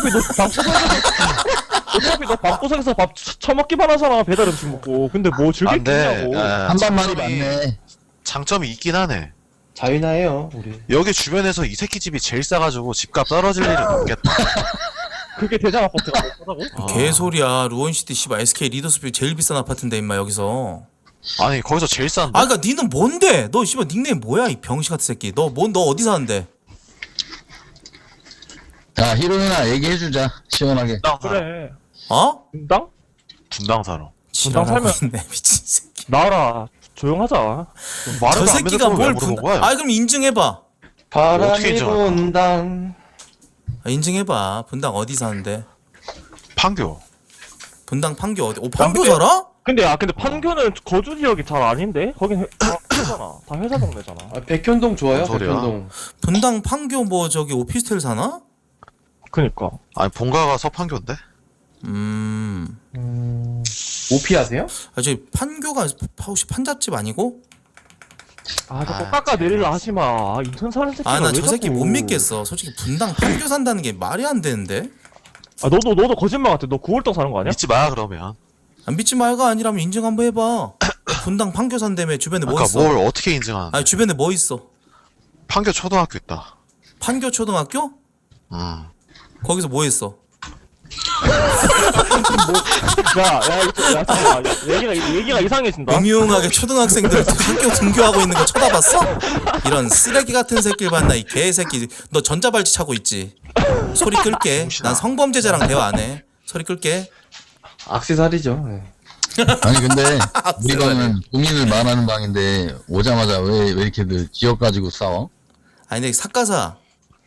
어차피 너 방구석에서 밥 처먹기만 하잖아. 배달 음식 먹고. 근데 뭐 즐길 게 안돼. 있냐고. 한 반말이 맞네. 장점이 있긴 하네. 자위나 해요 우리. 여기 주변에서 이 새끼 집이 제일 싸가지고 집값 떨어질 일은 없겠다. 그게 대장 아파트가 못하다고? 개소리야. 루원시티 씨발 SK 리더스뷰 제일 비싼 아파트인데 임마 여기서. 아니 거기서 제일 싼데. 아 그니까 니는 뭔데? 너 씨발 닉네임 뭐야 이 병신 같은 새끼. 너 어디 사는데? 자, 히로누나 얘기해주자. 시원하게. 분당 살아. 그래. 어? 분당? 분당 살아. 지랄하고 살면- 있네 미친 새끼. 나와라. 조용하자. 저 말을 안 새끼가 믿어서 왜 뭘 물어본 분... 거야? 아 그럼 인증해봐. 어떻게 바람이 인정할까? 분당. 인증해봐. 분당 어디 사는데? 판교. 분당 판교 어디? 오 판교 근데- 살아? 근데 판교는 거주 지역이 잘 아닌데? 거긴 다 회사잖아. 다 회사 동네잖아. 아, 백현동 좋아요. 뭔 소리야? 백현동. 분당 판교 뭐 저기 오피스텔 사나? 그니까. 아니 본가가 서판교인데? 오피 하세요? 아 저기 판교가 혹시 판잣집 아니고? 아 자꾸 아, 깎아 내리려 하지 마. 인천 사는 새끼가 아 나 왜 저 새끼 자꾸- 못 믿겠어. 솔직히 분당 판교 산다는 게 말이 안 되는데. 아 너도 거짓말 같아. 너 9월동 사는 거 아니야? 믿지 마 그러면. 안 믿지 말가 아니라면 인증 한번 해봐. 분당 판교 산다며 주변에 뭐 아까 있어? 뭘 어떻게 인증하는데? 아니 주변에 뭐 있어? 판교 초등학교 있다. 판교 초등학교? 거기서 뭐 했어? 잠깐만. 얘기가 이상해진다. 음흉하게 초등학생들 학교 등교하고 있는 거 쳐다봤어? 이런 쓰레기 같은 새끼를 봤나 이 개새끼. 너 전자발찌 차고 있지? 소리 끌게. 난 성범죄자랑 대화 안 해. 소리 끌게. 악세사리죠. 예. 아니, 근데, 우리가는 고민을 말하는 방인데, 오자마자 왜 이렇게들 지역 가지고 싸워? 아니 근데 삭가사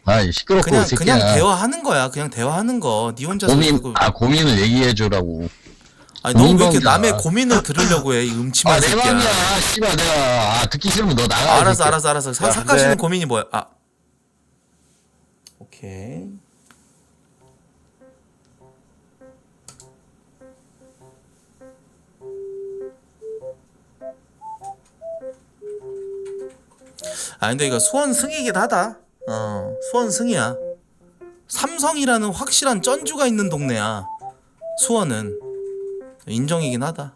아이, 시끄럽고, 그냥 새끼야. 대화하는 거야. 그냥 대화하는 거. 니 혼자서 고민을 얘기해주라고. 아니 너 왜 이렇게 고민방이야. 남의 고민을 들으려고 해? 이 음침한 아, 내 새끼야. 맘이야. 씨발, 내가, 듣기 싫으면 너 나가. 이 알았어 새끼야. 알았어. 삭가시는 고민이 뭐야? 아 오케이. 아 근데 이거 수원 승이긴 하다. 수원 승이야. 삼성이라는 확실한 쩐주가 있는 동네야. 수원은 인정이긴 하다.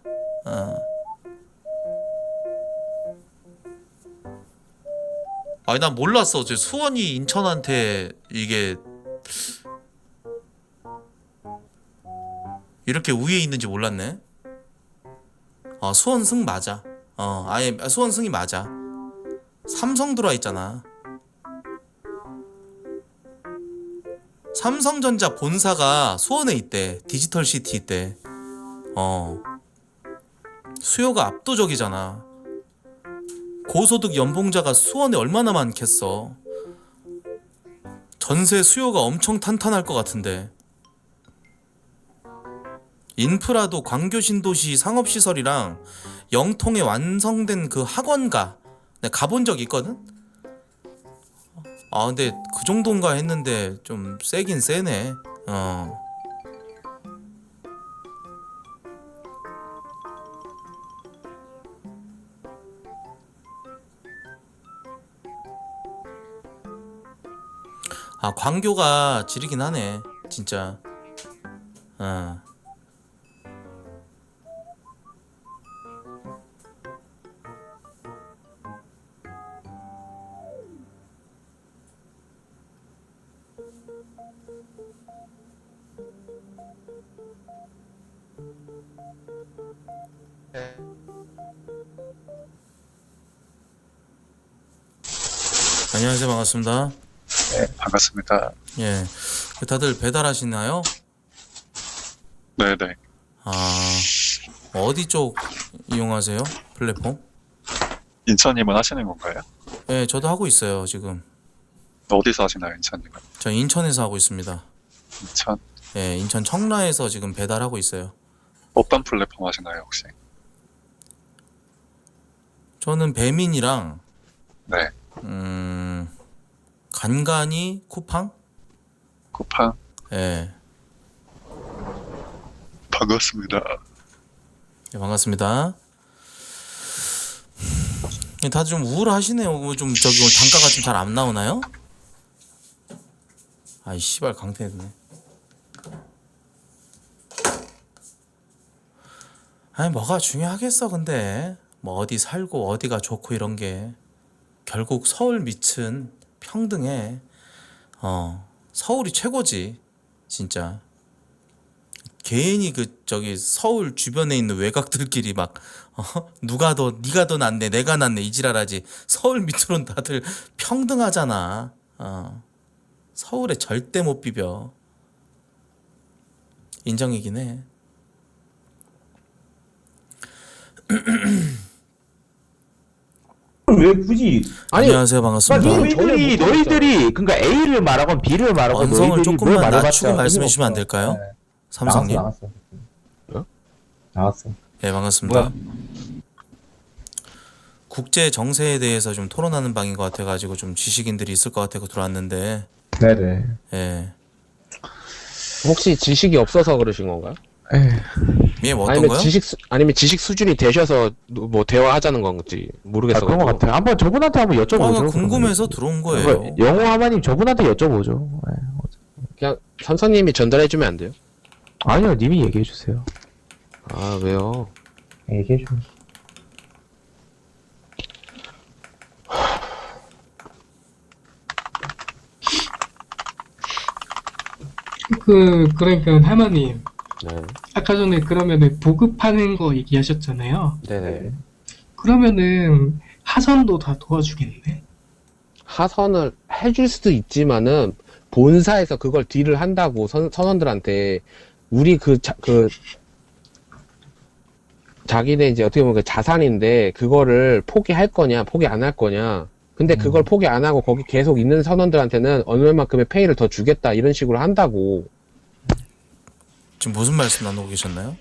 아니 난 몰랐어. 저 수원이 인천한테 이게 이렇게 우위에 있는지 몰랐네. 수원 승 맞아. 아예 수원 승이 맞아. 삼성 들어와 있잖아. 삼성전자 본사가 수원에 있대. 디지털 시티 있대. 수요가 압도적이잖아. 고소득 연봉자가 수원에 얼마나 많겠어. 전세 수요가 엄청 탄탄할 것 같은데. 인프라도 광교 신도시 상업시설이랑 영통에 완성된 그 학원가 내가 가본 적 있거든? 근데 그 정도인가 했는데 좀 세긴 세네. 아, 광교가 지르긴 하네 진짜. 안녕하세요, 반갑습니다. 네, 반갑습니다. 예, 다들 배달하시나요? 네네. 아, 어디 쪽 이용하세요? 플랫폼? 인천님은 하시는 건가요? 예, 저도 하고 있어요 지금. 어디서 하시나요, 인천님은? 저 인천에서 하고 있습니다. 인천? 예, 인천 청라에서 지금 배달하고 있어요. 어떤 플랫폼 하시나요, 혹시? 저는 배민이랑 네. 간간이 쿠팡? 쿠팡? 예. 반갑습니다. 예, 반갑습니다. 예, 다들 좀 우울하시네요. 좀 저기 오늘 단가가 좀 잘 안 나오나요? 아이 씨발 강퇴했네. 아니 뭐가 중요하겠어 근데 뭐 어디 살고 어디가 좋고 이런 게 결국 서울 밑은 평등해. 서울이 최고지 진짜. 괜히 그 저기 서울 주변에 있는 외곽들끼리 막 누가 더 네가 더 낫네 내가 낫네 이지랄하지. 서울 밑으로는 다들 평등하잖아. 서울에 절대 못 비벼. 인정이긴 해. 왜 굳이 안녕하세요, 반갑습니다. 너희들이 그러니까 A를 말하건 B를 말하건 언성을 너희들이 뭘 조금만 말해봤자 낮추고 말씀해 의미가 주시면 안 없어. 될까요? 네. 삼성님. 나왔어. 네, 반갑습니다. 뭐야? 국제 정세에 대해서 좀 토론하는 방인 것 같아가지고 좀 지식인들이 있을 것 같아서 들어왔는데, 네네. 예, 혹시 지식이 없어서 그러신 건가요? 예, 뭐 어떤 아니면 거요? 아니면 지식 수준이 되셔서 뭐 대화하자는 건지 모르겠어. 그런 것 같아요. 한번 저분한테 한번 여쭤보죠. 궁금해서 들어온 거예요. 영호 하마님 저분한테 여쭤보죠. 네. 그냥 삼성님이 전달해주면 안 돼요? 아니요, 님이 얘기해 주세요. 아 왜요? 얘기해 줘. 그러니까 하마님, 네. 아까 전에 그러면은 보급하는 거 얘기하셨잖아요. 네네. 그러면은 하선도 다 도와주겠네. 하선을 해줄 수도 있지만은 본사에서 그걸 딜을 한다고 선원들한테 우리 자기네 이제 어떻게 보면 그 자산인데 그거를 포기할 거냐 포기 안 할 거냐. 근데 그걸 포기 안 하고 거기 계속 있는 선원들한테는 얼마만큼의 페이를 더 주겠다 이런 식으로 한다고. 지금 무슨 말씀 나누고 계셨나요?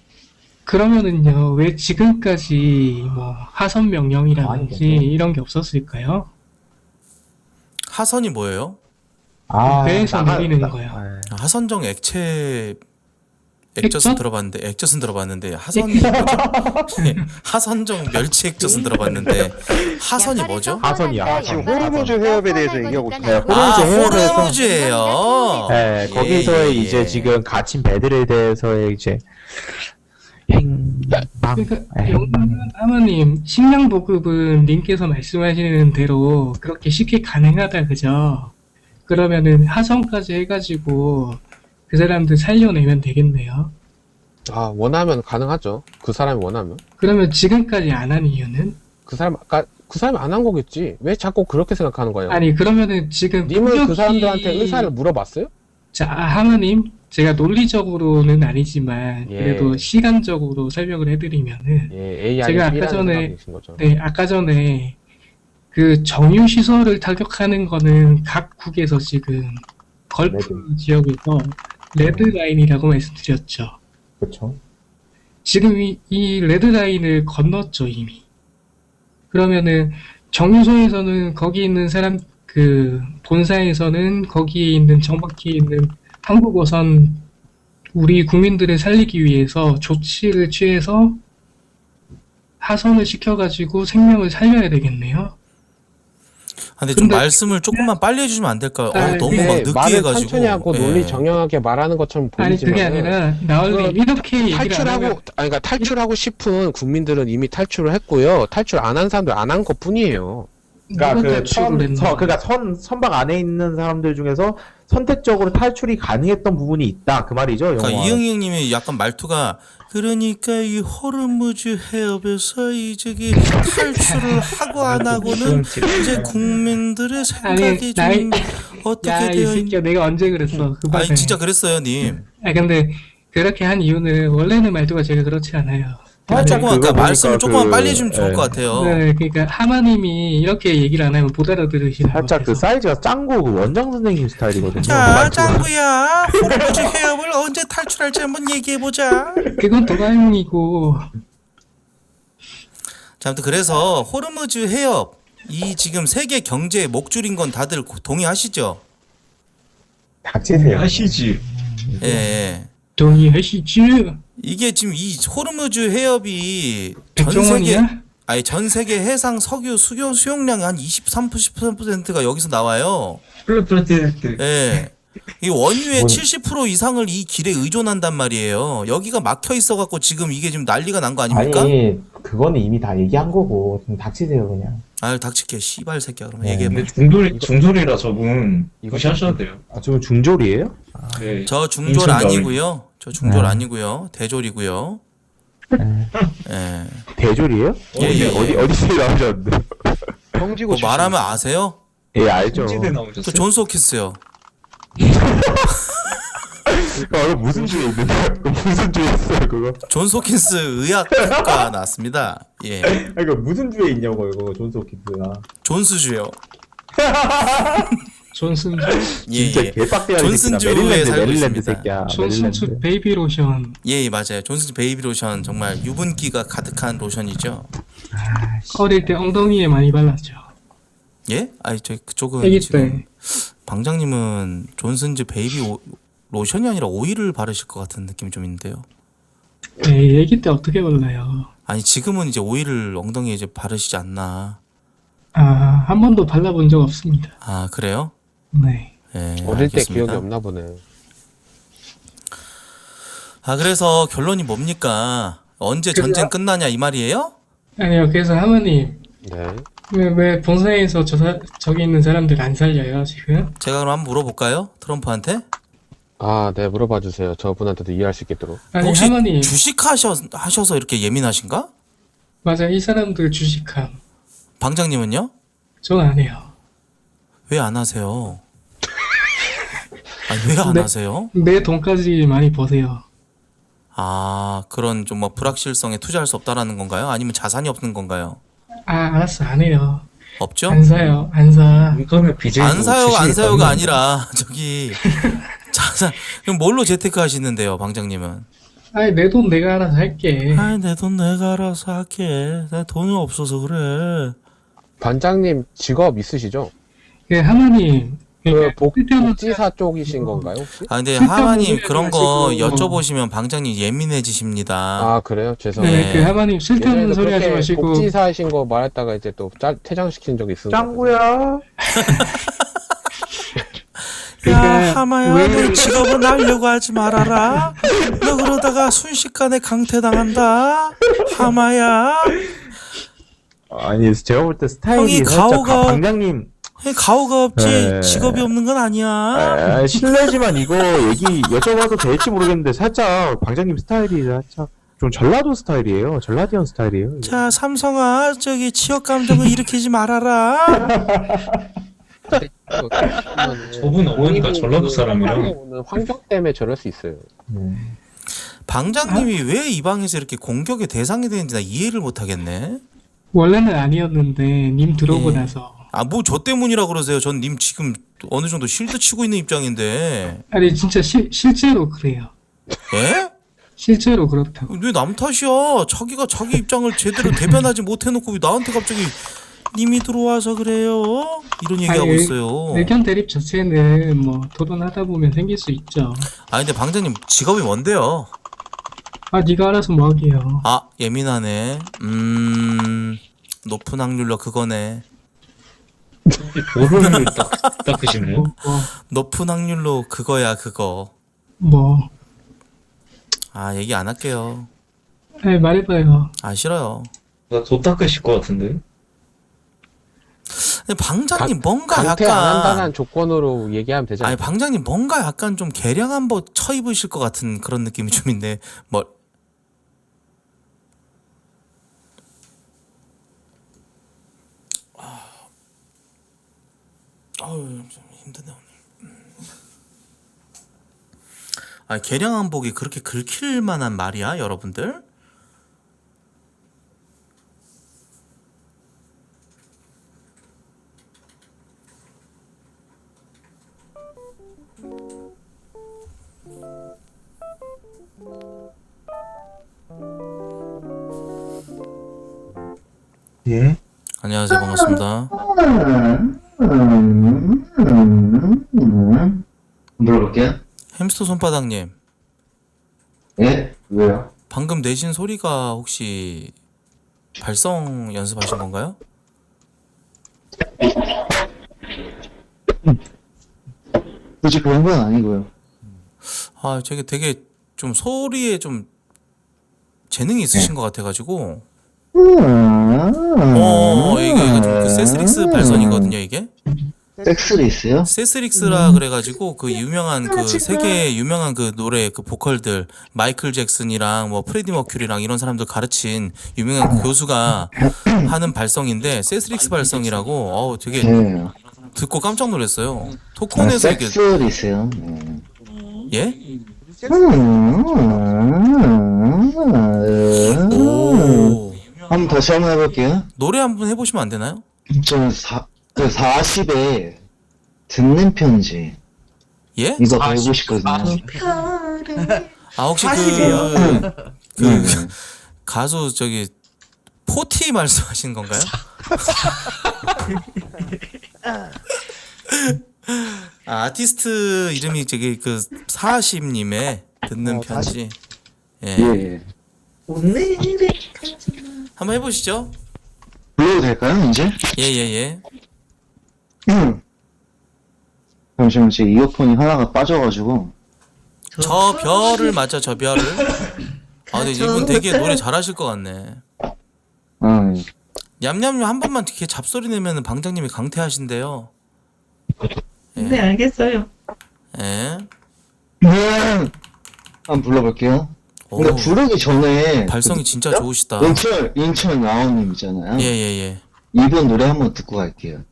그러면은요, 왜 지금까지 뭐 하선 명령이라든지 이런 게 없었을까요? 하선이 뭐예요? 배에서 내리는 거요. 하선정 액젓은 들어봤는데 액젓은 들어봤는데 하선이 뭐죠? 하선정 멸치 액젓은 들어봤는데 하선이 뭐죠? 하선이야. 지금 호르무즈 해협에 대해서 얘기하고 있어요. 호르무즈예요. 네, 거기서의 이제 지금 갇힌 배들에 대해서의 이제 그러니까 하마님, 식량 보급은 님께서 말씀하시는 대로 그렇게 쉽게 가능하다 그죠? 그러면은 하선까지 해가지고 그 사람들 살려내면 되겠네요. 아 원하면 가능하죠. 그 사람이 원하면. 그러면 지금까지 안 한 이유는? 그 사람이 안 한 거겠지. 왜 자꾸 그렇게 생각하는 거예요? 아니 그러면은 지금 님은 그 사람들한테 의사를 물어봤어요? 자, 하마님, 제가 논리적으로는 아니지만 그래도 시간적으로 설명을 해드리면은 제가 아까 전에 그 정유 시설을 타격하는 거는 각국에서 지금 걸프 지역에서 레드라인이라고 말씀드렸죠. 그렇죠. 지금 이 레드라인을 건넜죠 이미. 그러면은 정유소에서는 거기 있는 사람 그 본사에서는 거기에 있는 정박기에 있는 한국어선 우리 국민들을 살리기 위해서 조치를 취해서 하선을 시켜가지고 생명을 살려야 되겠네요. 근데 좀 근데- 말씀을 조금만 빨리 해주시면 안 될까요? 아니, 너무 근데 막 말을 느끼해가지고. 천천히 하고 논리 예. 정연하게 말하는 것처럼 아니 그게 보이지만 아니라 나올님 이렇게 얘기를 안 탈출하고 하면 그러니까 탈출하고 싶은 국민들은 이미 탈출을 했고요. 탈출 안 한 사람들 안 한 것뿐이에요. 그러니까 누가 그 탈출을 했나? 그러니까 선박 안에 있는 사람들 중에서 선택적으로 탈출이 가능했던 부분이 있다 그 말이죠. 그러니까 영화. 이응이응님의 약간 말투가 그러니까 이 호르무즈 해협에서 이 저기 탈출을 하고 안 하고는 이제 국민들의 생각이 좀 나이- 어떻게 야이 되어 있... 새끼야 내가 언제 그랬어 그만해. 아니 진짜 그랬어요, 님. 아 근데 그렇게 한 이유는 원래는 말투가 제가 그렇지 않아요. 조금만 그거 그러니까 보니까 말씀을 조금만 그- 빨리 해주면 좋을 것 같아요. 네, 그러니까 하마님이 이렇게 얘기를 안 하면 못 알아들으시는 것 살짝 그 같아서. 사이즈가 짱구 그 원장 선생님 스타일이거든요. 자, 말투가. 짱구야, 호르무즈 해협을 언제 탈출할지 한번 얘기해 보자. 그건 도가형이고 자, 아무튼 그래서 호르무즈 해협 이 지금 세계 경제의 목줄인 건 다들 동의하시죠? 닥치세요. 하시지. 예, 예. 동의하시죠? 이게 지금 이 호르무즈 해협이 전 세계 백종원이야? 아니 전 세계 해상 석유 수용량의 한 23%가 여기서 나와요. 예. 이 원유의 70% 이상을 이 길에 의존한단 말이에요. 여기가 막혀 있어 갖고 지금 이게 지금 난리가 난 거 아닙니까? 아니 그거는 이미 다 얘기한 거고 좀 닥치세요 그냥. 아유 닥칠게 씨발 새끼야. 그러면 네. 얘기해 봐. 중졸이라 저분 무시하셔도 돼요. 아 지금 중졸이에요? 네. 저 중졸 인천 아니고요. 저 중졸 아니고요. 대졸이고요. 예. 대졸이에요? 예, 예. 어디서 나오셨는데? 뭐 말하면 아세요? 예 알죠. 저 존스 호킨스요. 그거 무슨 주에 있는데? 무슨 주에 있어요 그거? 존스 호킨스 의학과 나왔습니다. 예. 아니 그 무슨 주에 있냐고 이거 존스 호킨스가. 존스주요. 존슨주 예, 진짜 예. 개빡대가리 존슨주에 새끼다. 살고 메릴랜드 있습니다. 새끼야. 존슨주 메릴랜드. 베이비 로션 예, 예, 맞아요. 존슨주 베이비 로션 정말 유분기가 가득한 로션이죠. 어릴 때 엉덩이에 많이 발랐죠. 예? 아니 저 그쪽은 아기 지금 때 방장님은 존슨즈 베이비 로션이 아니라 오일을 바르실 것 같은 느낌이 좀 있는데요. 네, 아기 때 어떻게 발라요? 아니 지금은 이제 오일을 엉덩이에 이제 바르시지 않나. 아, 한 번도 발라본 적 없습니다. 아 그래요? 네. 예, 어릴 때 알겠습니다. 기억이 없나 보네. 아 그래서 결론이 뭡니까? 언제 전쟁 끝나냐 이 말이에요? 아니요, 그래서 하모님 네. 왜 본사에서 저기 있는 사람들 안 살려요 지금? 제가 그럼 한번 물어볼까요? 트럼프한테? 아, 네, 물어봐 주세요. 저분한테도 이해할 수 있겠도록. 아니 혹시 하모님 주식하셔서 이렇게 예민하신가? 맞아, 이 사람들 주식함. 방장님은요? 전 안 해요. 왜 안 하세요? 아니 왜 안 네. 하세요? 내 돈까지 많이 버세요. 아 그런 좀 뭐 불확실성에 투자할 수 없다라는 건가요? 아니면 자산이 없는 건가요? 아, 알았어, 안 해요. 없죠? 안 사요, 안 사. 이거는 BJ 안 사요 안 사요가 아니라 저기 자산 그럼 뭘로 재테크 하시는데요, 방장님은? 아니 내 돈 내가 알아서 할게. 아이 내 돈 내가 알아서 할게. 나 돈이 없어서 그래. 반장님 직업 있으시죠? 그 하모님 그 쓸데없는 복지사 쪽이신 건가요, 혹시? 아 근데 쓸데없는 하마님 소리 그런 거 하지 마시고. 여쭤보시면 방장님 예민해지십니다. 아, 그래요? 죄송해요. 네, 그 하모님 쓸데없는 예전에도 소리 하지 그렇게 마시고. 복지사이신 거 말했다가 이제 또 퇴장시킨 적이 있어요. 짱구야. 야 그러니까 하마야 왜- 너 직업은 알려고 하지 말아라. 너 그러다가 순식간에 강퇴당한다. 하마야. 아니 제가 볼 때 스타일이 형이 살짝 가오가- 방장님 가오가 없지 네. 직업이 없는 건 아니야. 아, 실례지만 이거 얘기 여쭤봐도 될지 모르겠는데 살짝 방장님 스타일이 살짝 좀 전라도 스타일이에요. 전라디언 스타일이에요. 자 삼성아 저기 지역 감정을 일으키지 말아라. 저분 어머니가 전라도 사람이랑 오는 환경 때문에 저럴 수 있어요. 방장님이 왜 이 방에서 이렇게 공격의 대상이 되는지 나 이해를 못 하겠네. 원래는 아니었는데 님 들어오고 예. 나서. 아 뭐 저 때문이라 그러세요. 전 님 지금 어느 정도 실드 치고 있는 입장인데. 아니 진짜 실제로 그래요. 예? 실제로 그렇다고. 왜 남 탓이야? 자기가 자기 입장을 제대로 대변하지 못해놓고 왜 나한테 갑자기 님이 들어와서 그래요? 이런 얘기하고 아니, 있어요. 의견 대립 자체는 뭐 토론하다 보면 생길 수 있죠. 아 근데 방장님 직업이 뭔데요? 아 네가 알아서 뭐 하게요. 아 예민하네. 높은 확률로 그거네. 뭐를 닦으시네요? 높은 확률로 그거야 그거. 뭐, 아 얘기 안 할게요. 네, 말해봐요. 아 싫어요. 나더 닦으실 것 같은데? 근데 방장님 뭔가 강퇴 안 약간 한다는 조건으로 얘기하면 되잖아요. 아니 방장님 뭔가 약간 좀 개량한 법 처입으실 것 같은 그런 느낌이 좀 있네. 뭐 아유 좀 힘드네 오늘. 아 개량 한복이 그렇게 긁힐 만한 말이야 여러분들? 예. 안녕하세요 반갑습니다. 물어볼게요. 햄스터 손바닥님 예? 왜요? 방금 내신 소리가 혹시 발성 연습하신 건가요? 굳이 그런 건 아니고요. 아 되게 좀 소리에 좀 재능이 있으신 것 같아가지고 이게 좀 그 세스릭스 발선이거든요 이게. 섹스리스요? 세스릭스라 그래가지고 그 유명한 그 세계 유명한 그 노래 그 보컬들 마이클 잭슨이랑 뭐 프레디 머큐리랑 이런 사람들 가르친 유명한 교수가 하는 발성인데 세스릭스 발성이라고 되게 듣고 깜짝 놀랐어요. 토크온에서 이게 섹스리스요? 예? 오 한번 다시 한번 해볼게요. 노래 한번 해보시면 안 되나요? 저는 40에 듣는 편지 예? 이거 배우고 싶거든요. 아 혹시 가수 저기 포티 말씀하신 건가요? 아티스트 이름이 저기 그 사십님의 듣는 편지. 예. 한번 해보시죠. 불러도 될까요 이제? 예예예. 잠시만 제 이어폰이 하나가 빠져가지고. 저 별을 맞죠 저 별을. 근데 이분 되게 노래 잘하실 것 같네. 냠냠님 한 번만 이렇게 잡소리 내면은 방장님이 강퇴하신대요. 네, 알겠어요. 예. 한번 불러볼게요. 오, 근데 부르기 전에 발성이 진짜 좋으시다. 인천 나온님 있잖아요. 예예예. 이분 노래 한번 듣고 갈게요.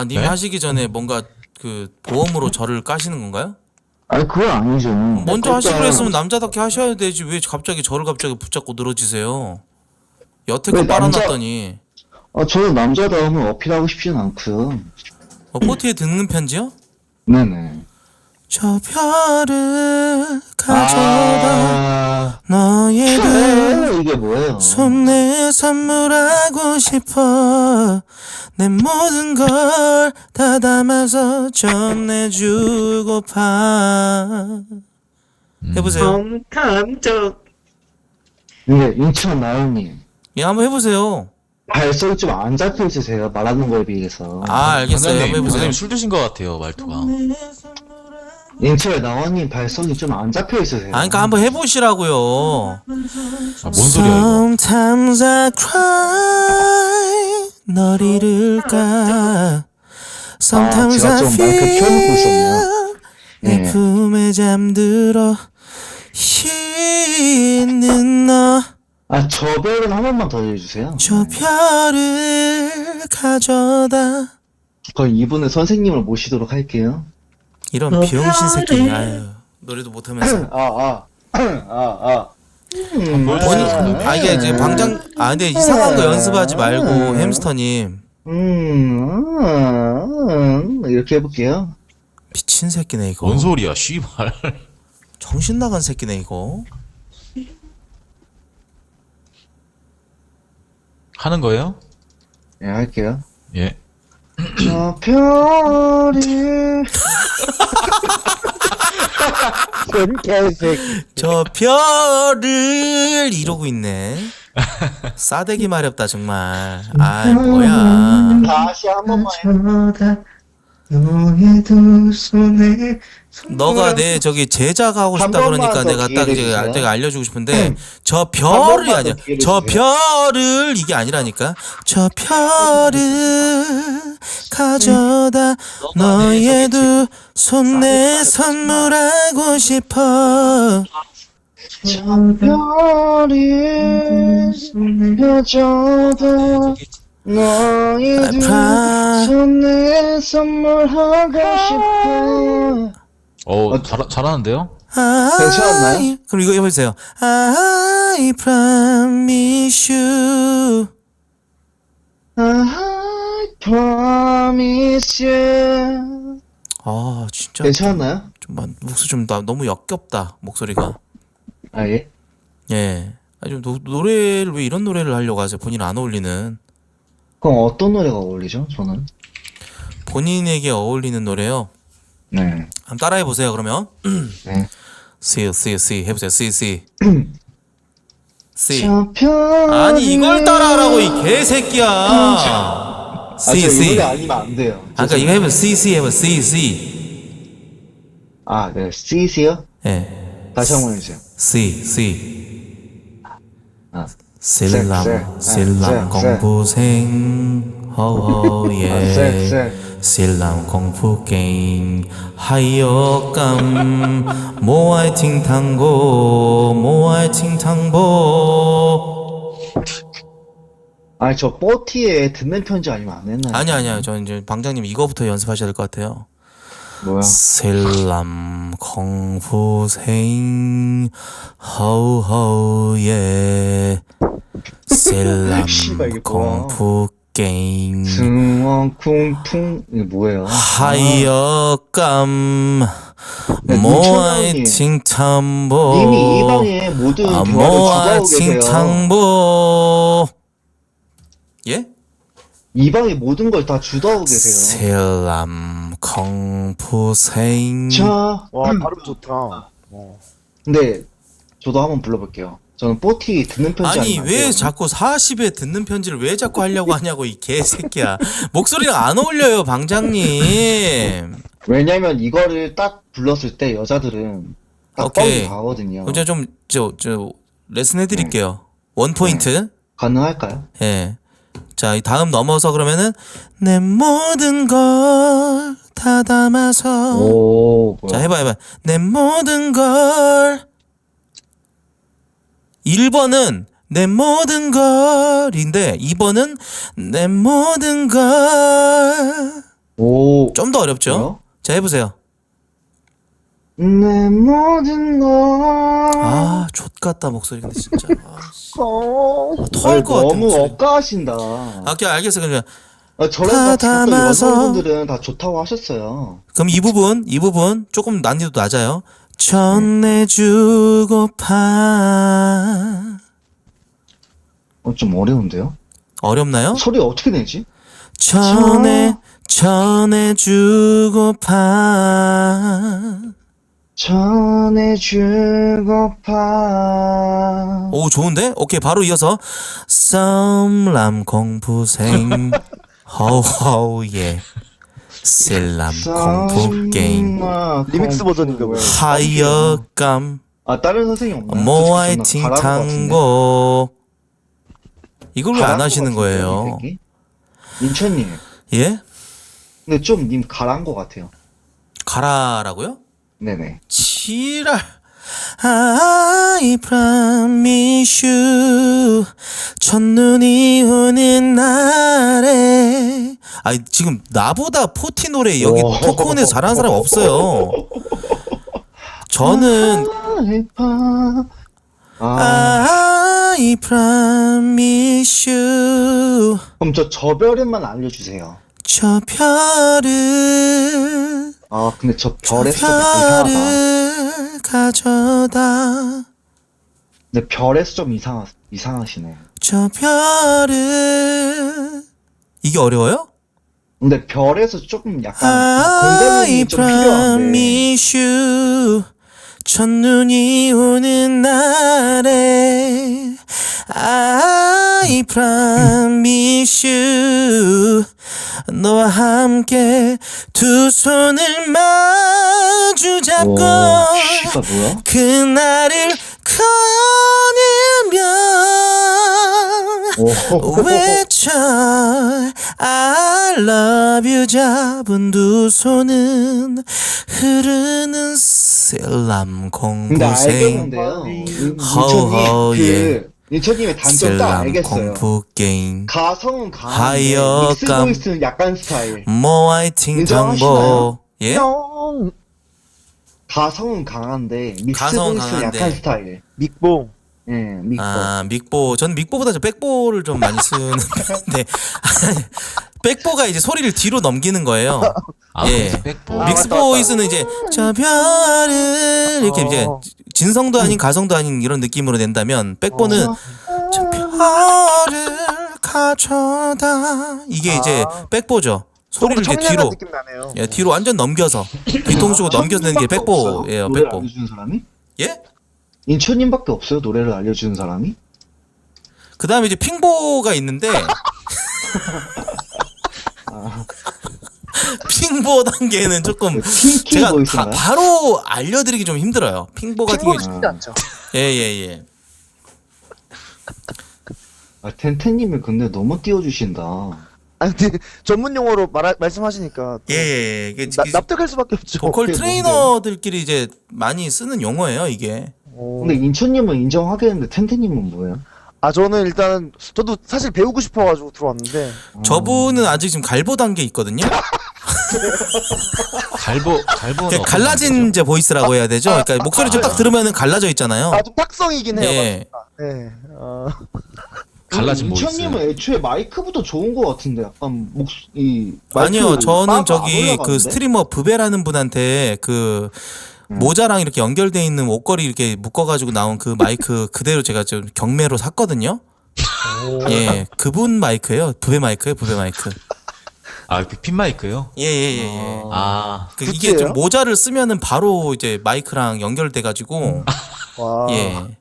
님 하시기 전에 뭔가 그 보험으로 저를 까시는 건가요? 아니 그건 아니죠. 먼저 하시기로 했으면 남자답게 하셔야 되지 왜 갑자기 저를 붙잡고 늘어지세요? 여태껏 빨아놨더니. 저는 남자다움을 어필하고 싶진 않고요. 포티에 듣는 편지요? 네네. 저 별을 가져다 너에게 이게 뭐예요? 손내 선물하고 싶어 내 모든 걸 다 담아서 전해주고파. 해보세요. 감정. 근데 인천 나온님 예, 한번 해보세요. 발성이 좀 안 잡혀 있으세요. 말하는 거에 비해서. 알겠어요. 한번 해보세요. 선생님 술 드신 것 같아요 말투가. 인천 나온님 발성이 좀 안 잡혀 있으세요. 그러니까 한번 해보시라고요. 뭔 소리야 이거? Sometimes I cry 널 잃을까. Sometimes 제가 I 좀 마이크 켜놓고 있었네요. 내 품에 잠들어 있는 너. 저 별은 한 번만 더 해주세요. 저 별을 가져다. 그럼 이분은 선생님을 모시도록 할게요. 이런 비용신 새끼. 아유, 노래도 못하면서. 이게 이제 방장. 근데 이상한 거 연습하지 말고 햄스터님. 이렇게 해볼게요. 미친 새끼네 이거. 뭔 소리야 씨발. 정신 나간 새끼네 이거. 하는 거예요? 네, 할게요. 예. 저 별이 저 별을 이러고 있네. 싸대기 마렵다 정말. 아 뭐야. 다시 한 번만. 너의 두 손에 너가 내 저기 제자가 하고 한 싶다 번만 그러니까 더 내가 딱 기회를 이제 주세요. 내가 알려주고 싶은데 저 번만 별이 더 아니야. 기회를 저 주세요. 별을 이게 아니라니까. 저 별을 가져다 너의 두 손에 선물하고 싶어. 저 별을 가져다 너의 두 손에 선물하고 싶어. 잘하는데요? 괜찮았나요? 그럼 이거 해보세요. I promise you. I promise you. 아 진짜 괜찮았나요? 좀 목소리 좀 너무 역겹다 목소리가. 아 예? 예. 아니 좀 노래를 왜 이런 노래를 하려고 하세요? 본인 안 어울리는. 그럼 어떤 노래가 어울리죠? 저는. 본인에게 어울리는 노래요. 네. 한번 따라해 보세요. 그러면. 네. see 해보세요. see. 저 별을 아니 이걸 따라하라고 이 개새끼야. 저 이 노래 아니면 안 돼요. 아까 이거 해보세요. see 해봐. see. 아, 네. 씨씨요? 예. 다시 한 번 해주세요. see. 아. 신랑 공부생 허예. 신랑 공부 게임 하여감 모아이팅 탕보. 아니, 저 뽀티에 듣는 편지 아니면 안 했나요? 아니야. 저 이제 방장님 이거부터 연습하셔야 될 것 같아요. 뭐야? 신랑 공부생 허예. 신랑 씨발, 이게 뭐야? 공부 게임 승원쿵풍 이게 뭐예요? 하여감 네, 모아이팅 탐보. 님이 이 방에 모든 대화를 주도하고 모아이팅 계세요. 탐보. 예? 이 방에 모든 걸 다 주도하고 계세요. 신랑 공부생. 자, 와 발음 좋다. 근데 저도 한번 불러볼게요. 저는 뽀티 듣는 편지 아니 아니면 안 왜 돼요. 자꾸 40에 듣는 편지를 왜 자꾸 하려고 하냐고 이 개새끼야. 목소리랑 안 어울려요 방장님. 왜냐면 이거를 딱 불렀을 때 여자들은 딱 오케이. 뻥이 가거든요. 이제 좀 저 레슨 해드릴게요. 원 포인트. 가능할까요? 예. 자, 이 다음 넘어서 그러면은 내 모든 걸 다 담아서. 오, 뭐야? 자, 해봐. 내 모든 걸. 1번은 내 모든 걸인데 2번은 내 모든 걸. 오. 좀 더 어렵죠? 뭐요? 자, 해보세요. 내 모든 걸. 아, 좆같다 목소리 근데 진짜. 토할 것 같아. 너무 목소리. 억까하신다. 오케이, 알겠어. 그러면 저랑 다 같이 갔던 담아서. 여성분들은 다 좋다고 하셨어요. 그럼 이 부분 조금 난이도 낮아요. 전해주고파. 좀 어려운데요? 어렵나요? 소리 어떻게 내지? 전해주고파. 전해주고파. 오, 좋은데? 오케이, 바로 이어서 썸람 공부생 허허 예. 셀람 공부 게임 리믹스 버전인가 봐요. 하여감 아, 다른 선생님 없나요? 모아이팅 잘하는 것 같은데. 탕보. 이걸 왜 안 잘한 것 하시는 같은데, 거예요? 이 새끼? 인천님. 예? 근데 좀 님 가란 것 같아요. 가라라고요? 네네. 지랄. I promise you. 첫눈이 오는 날에. 아니 지금 나보다 포티 노래 여기 오. 토크온에서 잘하는 사람 없어요. 저는 I promise you. 그럼 저 별은만 알려주세요. 저 별을 아, 근데 저 별에서 좀 이상하다. 별을 가져다. 근데 별에서 좀 이상하시네. 저 별을. 이게 어려워요? 근데 별에서 조금 약간 I 공감이 좀 필요한데. promise you. 첫눈이 오는 날에 I promise you 너와 함께 두 손을 마주 잡고 와, 씨발 뭐야? 그날을 꺼내며 외쳐 I love you 잡은 두 손은 흐르는 셀람 근데 공부생 알겠는데요. 허허, 예. 인천님의 단점 딱 셀람 알겠어요. 공부 게임 가성은 강한데 하여감. 믹스 보이스는 약간 스타일. 뭐 화이팅 인정하시나요? 당보 예? 가성은 강한데 믹스 가성은 보이스는 강한데. 약간 스타일. 믹봉. 예, 믹보. 아 믹보 저는 믹보보다 저 백보를 좀 많이 쓰는 편인데 백보가 이제 소리를 뒤로 넘기는 거예요. 예. 믹스 보이스는 이제 저 별을 이렇게 이제 진성도 아닌 가성도 아닌 이런 느낌으로 낸다면 백보는 저 별을 가져다 이게 이제 백보죠. 소리를 이제 뒤로 느낌 나네요. 예 뒤로 완전 넘겨서 뒤통수 넘겨서 내는 게 백보예요. 노래를 백보. 알려주는 사람이? 예? 인천님밖에 없어요. 노래를 알려주는 사람이? 그 다음에 이제 핑보가 있는데 핑보 단계는 조금 제가 보이스인가요? 바로 알려드리기 좀 힘들어요. 핑보 같은 경우 쉽지 않죠. 예예예. 아, 텐텐님이 근데 너무 띄워주신다. 아 근데 전문 용어로 말씀하시니까 또 예예. 이게 납득할 수밖에 없죠. 보컬 그게 트레이너들끼리 이제 많이 쓰는 용어예요 이게. 근데 인천님은 인정하겠는데 텐텐님은 뭐예요? 아 저는 일단 저도 사실 배우고 싶어가지고 들어왔는데 저분은 아직 지금 갈보 단계 있거든요. 갈보는 갈라진 이제 보이스라고 해야 되죠. 그러니까 목소리 좀 딱 들으면은 갈라져 있잖아요. 아 좀 탁성이긴 해요. 예. 네. 갈라진 보이스. 인천님은 애초에 마이크부터 좋은 것 같은데 약간 이 마이크 아니요, 저는 바가 안 저기 그 올라가는데? 스트리머 부배라는 분한테 그 모자랑 이렇게 연결돼 있는 옷걸이 이렇게 묶어가지고 나온 그 마이크 그대로 제가 좀 경매로 샀거든요. 예, 그분 마이크예요. 부배 마이크예요, 부배 마이크. 아, 그 핀 마이크요? 예. 아, 그 이게 좀 모자를 쓰면은 바로 이제 마이크랑 연결돼가지고 와. 예,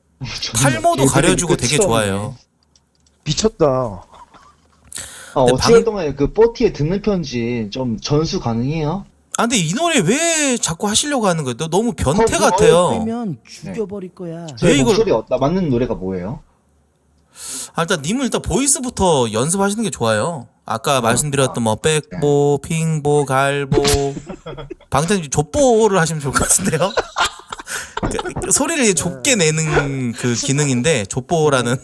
탈모도 가려주고 되게 좋아요. 미쳤다. 아, 어찌됐든 그 뽀티에 듣는 편지 좀 전수 가능해요? 아 근데 이 노래 왜 자꾸 하시려고 하는 거예요? 너무 변태 같아요. 빼면 죽여버릴 거야. 제 이걸- 목소리 맞는 노래가 뭐예요? 아, 일단 님은 일단 보이스부터 연습하시는 게 좋아요. 아까 말씀드렸던 뭐 백보, 핑보, 갈보, 방탄님 족보를 하시면 좋을 것 같은데요. 그 소리를 이제 좁게 내는 그 기능인데 족보라는.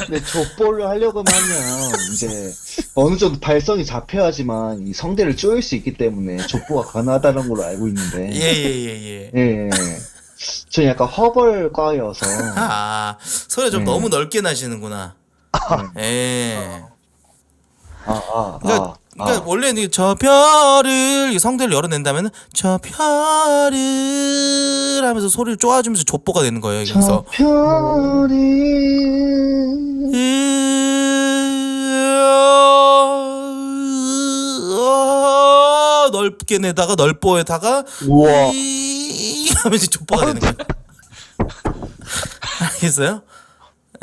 근데 족보를 하려고 하면 이제 어느 정도 발성이 잡혀야지만 이 성대를 조일 수 있기 때문에 족보가 가능하다는 걸로 알고 있는데. 예. 예. 저는 약간 허벌과여서. 아, 소리 좀 너무 넓게 나시는구나. 예. 그러니까 원래 저 별을 이 성대를 열어낸다면은 저 별을 하면서 소리를 쪼아주면서 족보가 되는 거예요. 그래서 넓게 내다가 넓보에다가 우와. 하면서 족보가 되는 거예요. 알겠어요?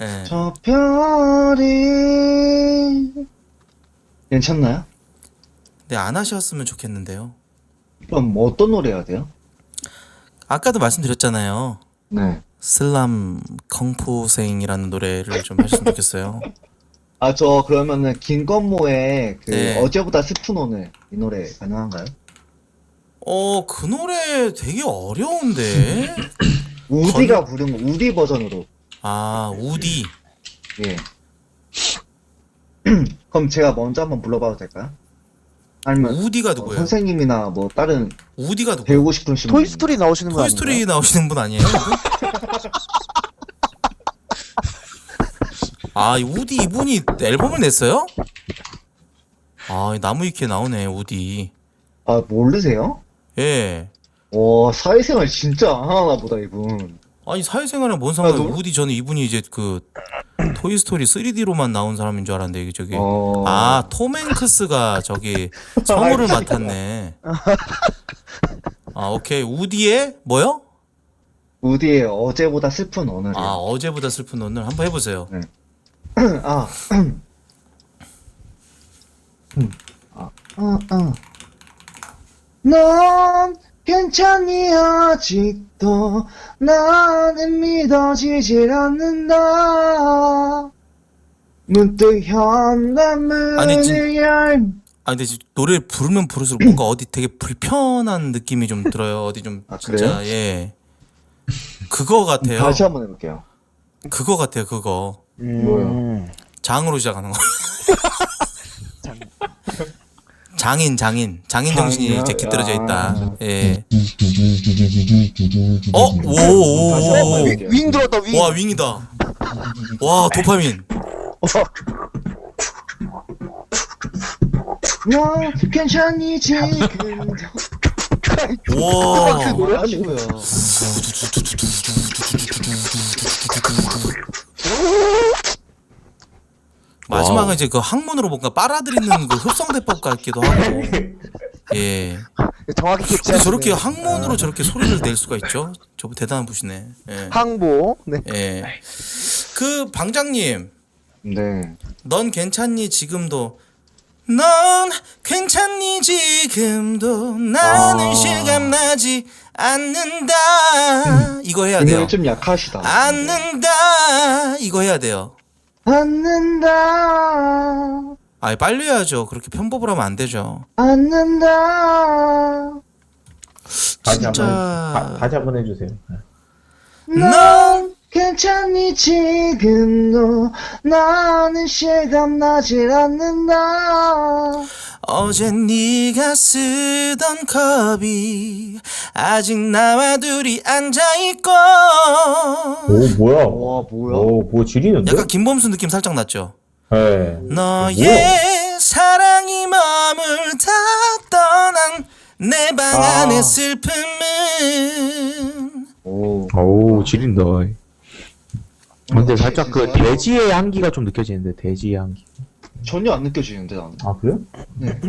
예. 저 별이 괜찮나요? 네, 안 하셨으면 좋겠는데요. 그럼 뭐 어떤 노래 해야 돼요? 아까도 말씀드렸잖아요. 네. 슬람 컹푸생이라는 노래를 좀 하셨으면 좋겠어요. 아, 저 그러면은 김건모의 그 네. 어제보다 슬픈 오늘 이 노래 가능한가요? 그 노래 되게 어려운데. 우디가 부른 거, 우디 버전으로. 아, 우디. 예. 그럼 제가 먼저 한번 불러봐도 될까요? 아니면 우디가 누구예요? 선생님이나 뭐 다른 우디가 누구? 배우고 싶은 분. 토이스토리 나오시는 거 아닌가요? 토이스토리 나오시는 분 아니에요? 아, 이 우디 이분이 앨범을 냈어요? 아, 이 나무위키에 나오네, 우디. 아, 모르세요? 예. 와, 사회생활 진짜 안 하나 보다, 이분. 아니, 사회생활이랑 뭔 상관이야? 너- 우디 저는 이분이 이제 그 토이스토리 3D로만 나온 사람인 줄 알았는데 이게 저기 어. 아, 톰 행크스가 저기 성우를 맡았네. 아, 오케이. 우디의 뭐요? 우디의 어제보다 슬픈 오늘이요. 아 어제보다 슬픈 오늘 한번 해보세요. 네. 아. 넌 괜찮니 아직도 나는 믿어지질 않는다. 문득 현관문을 아니, 열. 아니 근데 노래 부르면 부를수록 뭔가 어디 되게 불편한 느낌이 좀 들어요. 어디 좀 진짜 그래요? 예. 그거 같아요. 다시 한번 해볼게요. 그거 같아요. 그거. 뭐요? 장으로 시작하는 거. 장인 정신이 장이요? 이제 깃들어져 있다. 아. 예. 다시 한번 오오오. 해볼게요. 윙 들었다 윙. 와 윙이다. 와 도파민. 넌 괜찮니 지금도. 와. 뭐 하시고요. 마지막은 이제 그 학문으로 뭔가 빨아들이는 그 흡성대법 같기도 하고. 예. 정확히 근데 캐치하시네. 저렇게 학문으로 저렇게 소리를 낼 수가 있죠? 저 대단한 분이네. 예. 항보. 네. 예. 그 방장님, 네. 넌 괜찮니 지금도? 넌 괜찮니 지금도 나는 실감나지 않는다. 이거 해야 돼요. 분명히 좀 약하시다. 않는다. 이거 해야 돼요. 않는다. 아 빨리 해야죠. 그렇게 편법을 하면 안 되죠. 않는다. 진짜. 다시 한번 해주세요. 넌 괜찮니 지금도 나는 실감나질 않는다. 어제 네가 쓰던 컵이 아직 나와 둘이 앉아있고. 오 뭐야? 와 뭐야? 뭐 지리는데? 약간 김범수 느낌 살짝 났죠? 네. 너의 뭐야? 사랑이 머물다 떠난 내 방 안의 슬픔은. 오 지린다. 근데 살짝 그 돼지의 향기가 좀 느껴지는데 돼지의 향기. 전혀 안 느껴지는데 나는. 아 그래요? 네.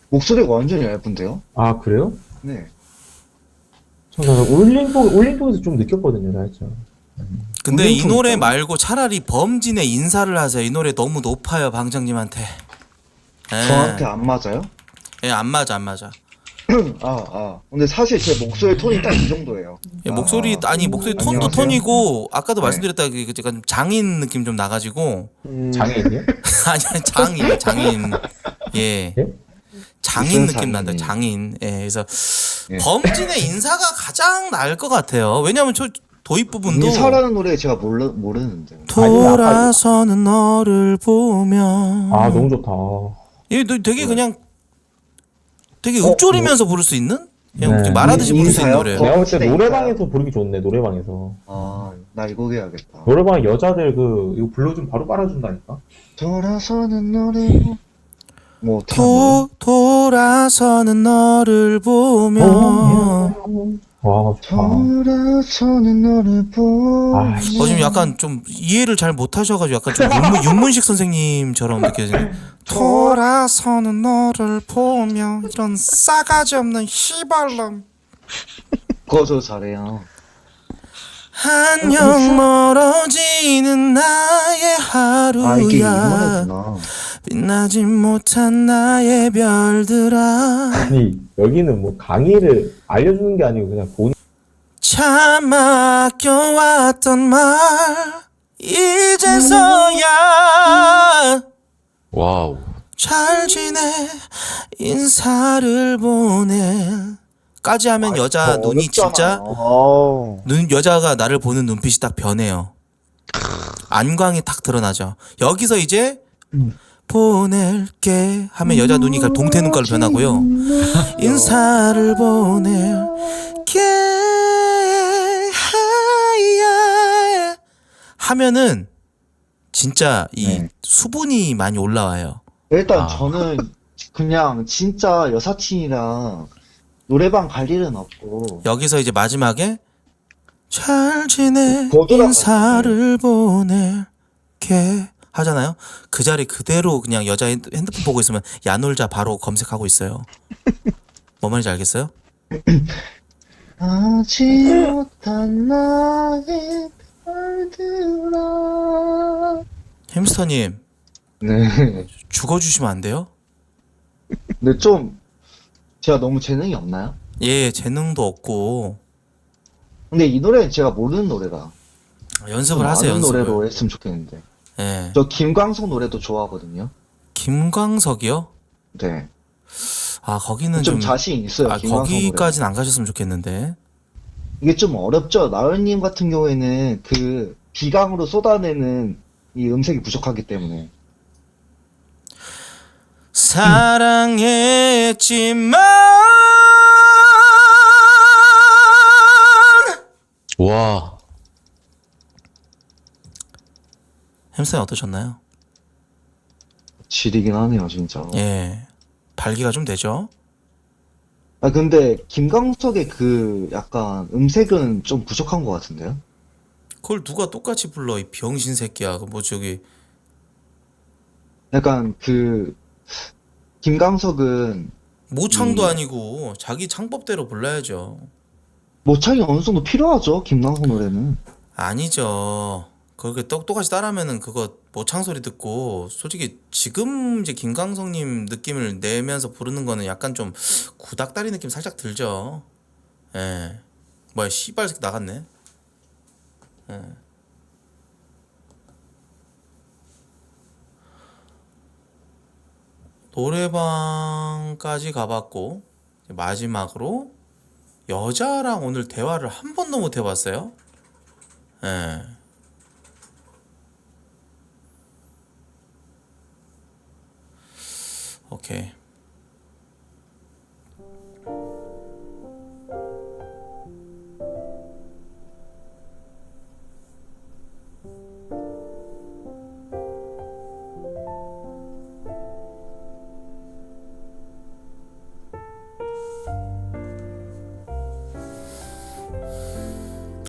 목소리가 완전히 얇은데요? 아 그래요? 네. 저는 울림통에서 좀 느꼈거든요, 살짝. 근데 이 울림통 노래 있다고? 말고 차라리 범진의 인사를 하세요. 이 노래 너무 높아요 방장님한테. 예. 저한테 안 맞아요? 예, 안 맞아 안 맞아. 근데 사실 제 목소리 톤이 딱 이 정도예요. 예, 목소리 아니 목소리 톤도 안녕하세요. 톤이고 아까도 네. 말씀드렸다시피 그 약간 장인 느낌 좀 나가지고. 장애인이요? 아니 장인 예. 예? 장인 무슨 느낌 난다 장인이? 장인. 예, 그래서 예. 범진의 인사가 가장 나을 것 같아요. 왜냐면 저 도입 부분도 인사라는 노래 제가 모르는데. 돌아서는 너를 보면. 아 너무 좋다. 얘 되게 그냥 되게 읊조리면서 부를 수 있는 그냥 네. 말하듯이 부를 수 있는 인사요? 노래예요. 내가 볼 때 진짜 노래방에서 부르기 좋네, 노래방에서. 나 이거 해야겠다. 노래방 여자들 이거 불러주면 바로 빨아준다니까. 돌아서는 노래. 뭐 어떻게 하는 돌아서는 너를 보면. 와 좋다. 돌아서는 너를 보면. 지금 약간 좀 이해를 잘 못하셔가지고 약간 좀 윤문식 선생님처럼 느껴지네. 돌아서는 너를 보면 이런 싸가지 없는 시발놈. 그거 저 잘해요. 안녕 멀어지는 나의 이게 이 하루야. 노래구나. 빛나지 못한 나의 별들아. 아니 여기는 뭐 강의를 알려주는 게 아니고 그냥 본. 참 아껴왔던 말 이제서야 와우. 잘 지내 인사를 보내 까지 하면 여자 눈이 진짜 여자가 나를 보는 눈빛이 딱 변해요. 안광이 딱 드러나죠. 여기서 이제 보낼게 하면 여자 눈이 동태 눈깔로 변하고요. 인사를 보낼게 하면은 진짜 이 수분이 많이 올라와요. 일단 저는 그냥 진짜 여사친이랑 노래방 갈 일은 없고 여기서 이제 마지막에 잘 지내 보드라가 인사를 보낼게 하잖아요. 그 자리 그대로 그냥 여자 핸드폰 보고 있으면 야놀자 바로 검색하고 있어요. 뭐 말인지 알겠어요? 하지 못한 나의 별들아. 햄스터님 네. 죽어주시면 안 돼요? 근데 좀 제가 너무 재능이 없나요? 예, 재능도 없고 근데 이 노래는 제가 모르는 노래라. 연습을 좀 하세요. 아는 연습을. 노래로 했으면 좋겠는데. 예. 저 김광석 노래도 좋아하거든요. 김광석이요? 네. 아 거기는 좀 자신 있어요. 아 김광석 노래. 거기까지는 안 가셨으면 좋겠는데. 이게 좀 어렵죠. 나을님 같은 경우에는 그 비강으로 쏟아내는 이 음색이 부족하기 때문에. 사랑했지만 와. 햄스터님 어떠셨나요? 지리긴 하네요, 진짜. 예. 발기가 좀 되죠? 아, 근데 김광석의 그 약간 음색은 좀 부족한 것 같은데요? 그걸 누가 똑같이 불러 이 병신 새끼야. 그 뭐 저기 약간 그 김광석은 모창도 아니고 자기 창법대로 불러야죠. 모창이 어느 정도 필요하죠, 김광석 노래는. 아니죠. 그렇게 똑똑같이 따라하면은 그거 모창 소리 듣고 솔직히 지금 이제 김광석님 느낌을 내면서 부르는 거는 약간 좀 구닥다리 느낌 살짝 들죠. 예. 뭐야 씨발 새끼 나갔네. 예. 노래방까지 가봤고 마지막으로 여자랑 오늘 대화를 한 번도 못 해봤어요. 예. 오케이.